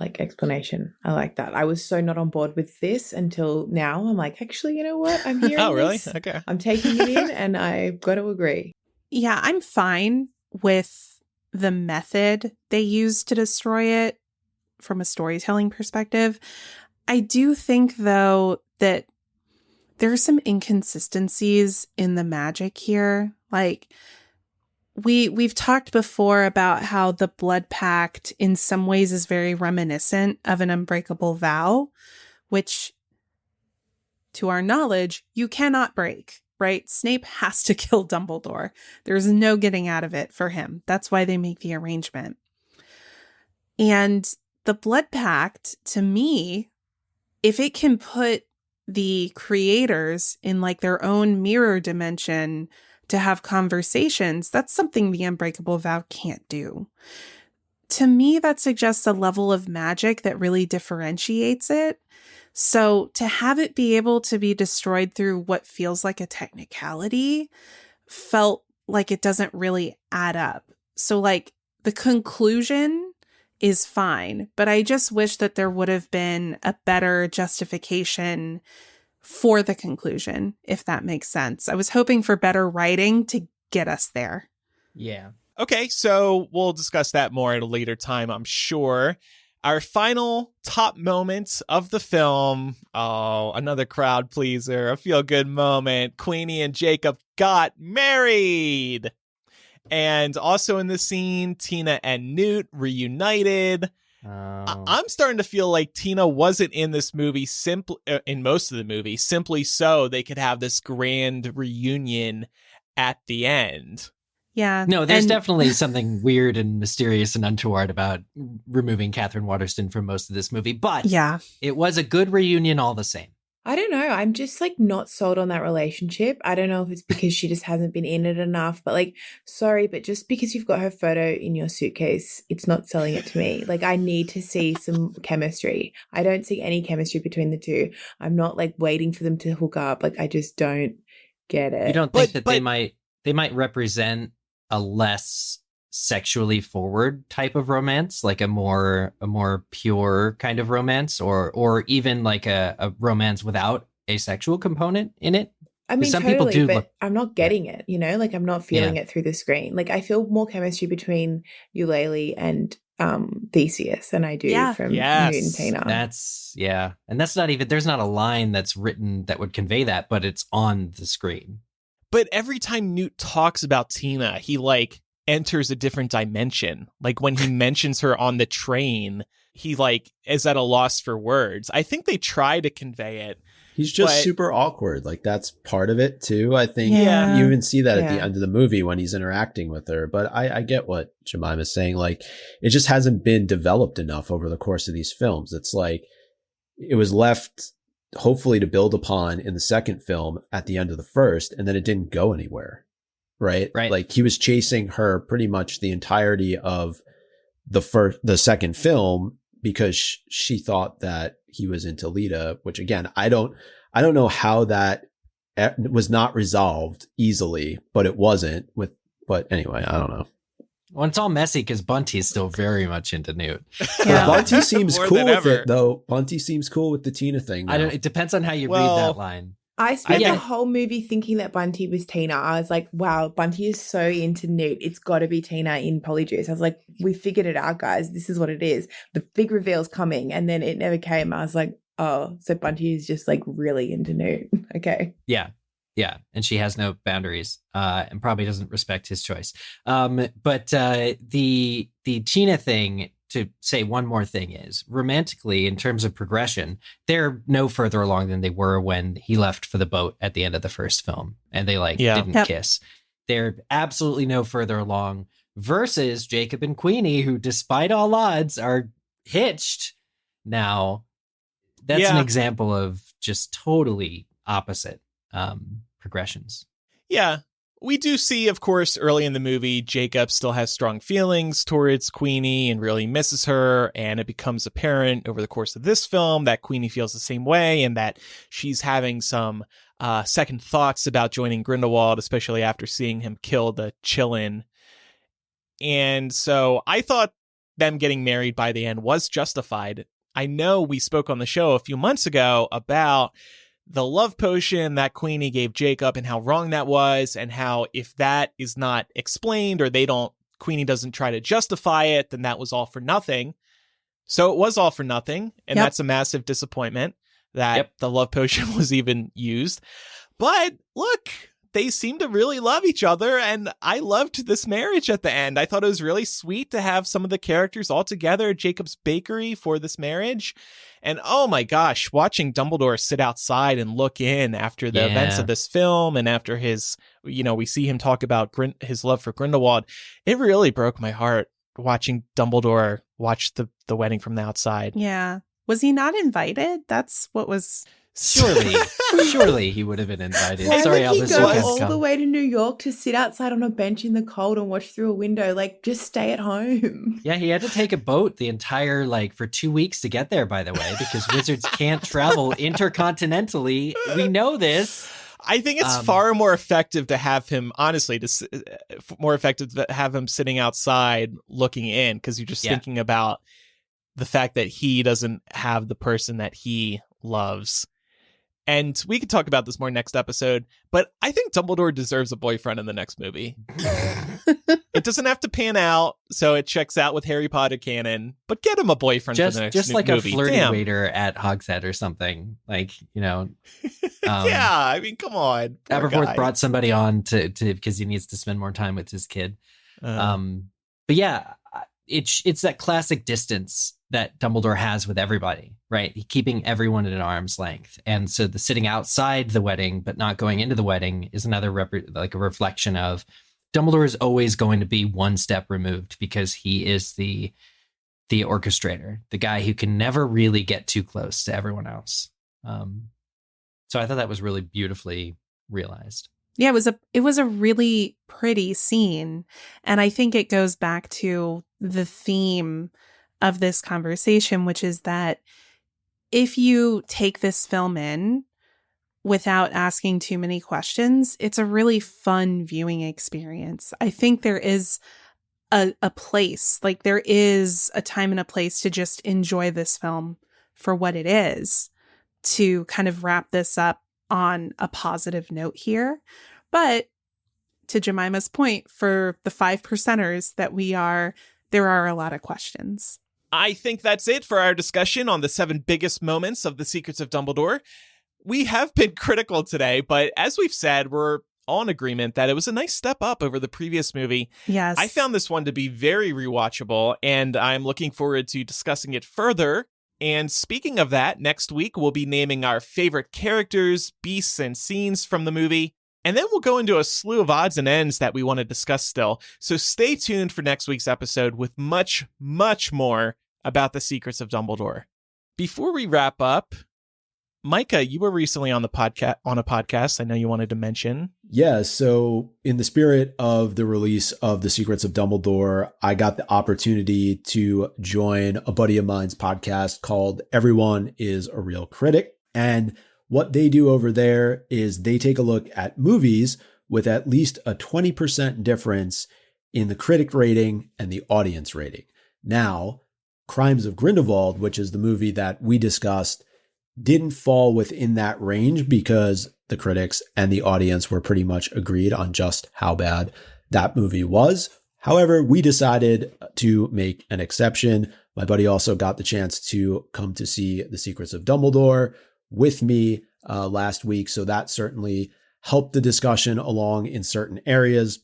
explanation. I like that. I was so not on board with this until now. I'm like, actually, you know what? I'm hearing Oh, really? this. Okay. I'm taking it in, and I've got to agree. Yeah, I'm fine with the method they used to destroy it from a storytelling perspective. I do think, though, that there are some inconsistencies in the magic here. Like, we've talked before about how the blood pact in some ways is very reminiscent of an unbreakable vow, which, to our knowledge, you cannot break, right? Snape has to kill Dumbledore. There's no getting out of it for him. That's why they make the arrangement. And the blood pact, to me, if it can put the creators in like their own mirror dimension to have conversations, that's something the unbreakable vow can't do. To me, that suggests a level of magic that really differentiates it. So to have it be able to be destroyed through what feels like a technicality felt like it doesn't really add up. So like the conclusion is fine, but I just wish that there would have been a better justification for the conclusion, if that makes sense. I was hoping for better writing to get us there. Yeah. Okay, so we'll discuss that more at a later time, I'm sure. Our final top moments of the film. Oh, another crowd pleaser, a feel-good moment. Queenie and Jacob got married. And also in the scene, Tina and Newt reunited. I'm starting to feel like Tina wasn't in this movie in most of the movie, simply so they could have this grand reunion at the end. Yeah. No, there's definitely something weird and mysterious and untoward about removing Catherine Waterston from most of this movie, but yeah, it was a good reunion all the same. I don't know. I'm just like not sold on that relationship. I don't know if it's because she just hasn't been in it enough, but like, sorry, but just because you've got her photo in your suitcase, it's not selling it to me. Like, I need to see some chemistry. I don't see any chemistry between the two. I'm not like waiting for them to hook up. Like, I just don't get it. You don't think that they might represent a less sexually forward type of romance, like a more pure kind of romance, or even like a romance without a sexual component in it? I mean, some totally, people do, but I'm not getting it, you know? Like, I'm not feeling it through the screen. Like, I feel more chemistry between Eulalie and Theseus than I do from Newt and Tina. And that's not even, there's not a line that's written that would convey that, but it's on the screen. But every time Newt talks about Tina, he like enters a different dimension. Like when he mentions her on the train, he like is at a loss for words. I think they try to convey it. He's just super awkward. Like that's part of it too. I think you even see that at the end of the movie when he's interacting with her. But I get what Jemima's saying. Like it just hasn't been developed enough over the course of these films. It's like it was left hopefully to build upon in the second film at the end of the first, and then it didn't go anywhere. Right. Like he was chasing her pretty much the entirety of the second film because she thought that he was into Lita, which again, I don't know how that was not resolved easily, but it wasn't but anyway, I don't know. Well, it's all messy because Bunty is still very much into Newt. Yeah. Bunty seems cool with it though. Bunty seems cool with the Tina thing. It depends on how you read that line. I spent the whole movie thinking that Bunty was Tina. I was like, wow, Bunty is so into Newt. It's got to be Tina in Polyjuice. I was like, we figured it out, guys. This is what it is. The big reveal's coming. And then it never came. I was like, oh, so Bunty is just like really into Newt. Okay. Yeah. Yeah. And she has no boundaries and probably doesn't respect his choice. But the Tina thing, to say one more thing, is romantically, in terms of progression, they're no further along than they were when he left for the boat at the end of the first film and they didn't kiss. They're absolutely no further along versus Jacob and Queenie, who despite all odds are hitched now. That's an example of just totally opposite progressions. Yeah. We do see, of course, early in the movie, Jacob still has strong feelings towards Queenie and really misses her. And it becomes apparent over the course of this film that Queenie feels the same way and that she's having some second thoughts about joining Grindelwald, especially after seeing him kill the Chillin. And so I thought them getting married by the end was justified. I know we spoke on the show a few months ago about the love potion that Queenie gave Jacob and how wrong that was, and how if that is not explained or they don't Queenie doesn't try to justify it, then that was all for nothing. So it was all for nothing, and that's a massive disappointment that the love potion was even used. But look, they seem to really love each other, and I loved this marriage at the end. I thought it was really sweet to have some of the characters all together at Jacob's Bakery for this marriage. And oh my gosh, watching Dumbledore sit outside and look in after the events of this film, and after his, we see him talk about his love for Grindelwald, it really broke my heart watching Dumbledore watch the wedding from the outside. Yeah. Was he not invited? That's what was... Surely he would have been invited. Sorry, Albus, you go all the way to New York to sit outside on a bench in the cold and watch through a window. Like, just stay at home. Yeah, he had to take a boat the entire, for 2 weeks to get there, by the way, because wizards can't travel intercontinentally. We know this. I think it's far more effective to have him, honestly, more effective to have him sitting outside looking in, because you're just thinking about the fact that he doesn't have the person that he loves. And we could talk about this more next episode, but I think Dumbledore deserves a boyfriend in the next movie. It doesn't have to pan out, so it checks out with Harry Potter canon, but get him a boyfriend for the next movie. Just like a flirty waiter at Hogshead or something. Yeah, I mean, come on. Aberforth brought somebody on to because he needs to spend more time with his kid. But yeah, it's that classic distance that Dumbledore has with everybody, right? Keeping everyone at an arm's length. And so the sitting outside the wedding, but not going into the wedding is another a reflection of Dumbledore is always going to be one step removed because he is the orchestrator, the guy who can never really get too close to everyone else. So I thought that was really beautifully realized. Yeah, it was a really pretty scene. And I think it goes back to the theme of this conversation, which is that if you take this film in without asking too many questions, it's a really fun viewing experience. I think there is a place, there is a time and a place to just enjoy this film for what it is, to kind of wrap this up on a positive note here. But to Jemima's point, for the 5%ers that we are, there are a lot of questions. I think that's it for our discussion on the 7 biggest moments of The Secrets of Dumbledore. We have been critical today, but as we've said, we're all in agreement that it was a nice step up over the previous movie. Yes. I found this one to be very rewatchable, and I'm looking forward to discussing it further. And speaking of that, next week we'll be naming our favorite characters, beasts, and scenes from the movie. And then we'll go into a slew of odds and ends that we want to discuss still. So stay tuned for next week's episode with much, much more about The Secrets of Dumbledore. Before we wrap up, Micah, you were recently on a podcast I know you wanted to mention. Yeah, so in the spirit of the release of The Secrets of Dumbledore, I got the opportunity to join a buddy of mine's podcast called Everyone is a Real Critic. And what they do over there is they take a look at movies with at least a 20% difference in the critic rating and the audience rating. Now, Crimes of Grindelwald, which is the movie that we discussed, didn't fall within that range because the critics and the audience were pretty much agreed on just how bad that movie was. However, we decided to make an exception. My buddy also got the chance to come to see The Secrets of Dumbledore with me last week, so that certainly helped the discussion along in certain areas.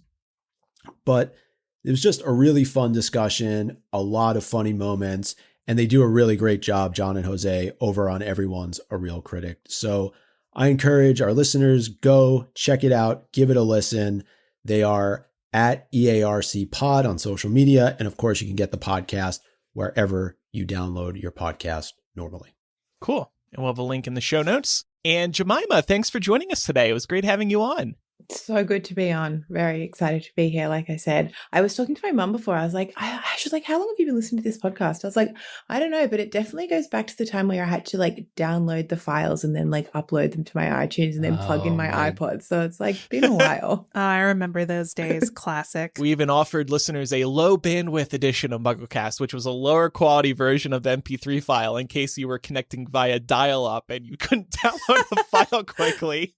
But it was just a really fun discussion, a lot of funny moments, and they do a really great job, John and Jose, over on Everyone's a Real Critic. So I encourage our listeners, go check it out, give it a listen. They are at EARC Pod on social media, and of course you can get the podcast wherever you download your podcast normally. Cool. And we'll have a link in the show notes. And Jemima, thanks for joining us today. It was great having you on. So good to be on. Very excited to be here. Like I said, I was talking to my mum before. I was like, she was like, how long have you been listening to this podcast? I was like, I don't know, but it definitely goes back to the time where I had to download the files and then upload them to my iTunes and then plug in my iPod. So it's been a while. I remember those days. Classic. We even offered listeners a low bandwidth edition of MuggleCast, which was a lower quality version of the MP3 file in case you were connecting via dial-up and you couldn't download the file quickly.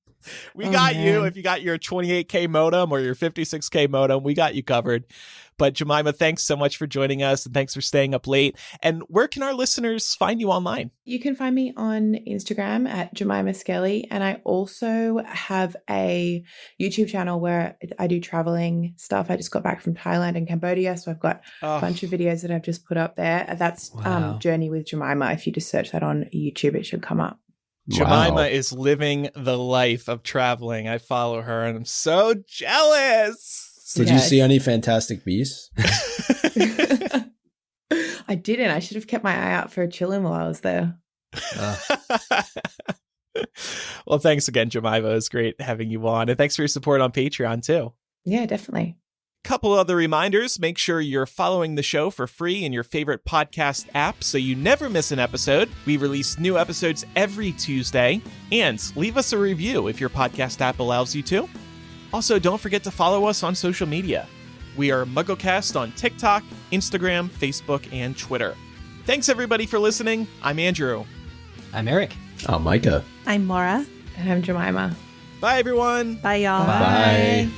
We got you. If you got your 28K modem or your 56K modem, we got you covered. But Jemima, thanks so much for joining us, and thanks for staying up late. And where can our listeners find you online? You can find me on Instagram at Jemima Skelly, and I also have a YouTube channel where I do traveling stuff. I just got back from Thailand and Cambodia, so I've got a bunch of videos that I've just put up there. That's Journey with Jemima. If you just search that on YouTube, it should come up. Jemima is living the life of traveling. I follow her, and I'm so jealous. Did you see any Fantastic Beasts? I didn't. I should have kept my eye out for chilling while I was there. Well, thanks again, Jemima. It was great having you on. And thanks for your support on Patreon, too. Yeah, definitely. Couple other reminders. Make sure you're following the show for free in your favorite podcast app so you never miss an episode. We release new episodes every Tuesday. And leave us a review if your podcast app allows you to. Also, don't forget to follow us on social media. We are MuggleCast on TikTok, Instagram, Facebook, and Twitter. Thanks, everybody, for listening. I'm Andrew. I'm Eric. I'm Micah. I'm Laura. And I'm Jemima. Bye, everyone. Bye, y'all. Bye.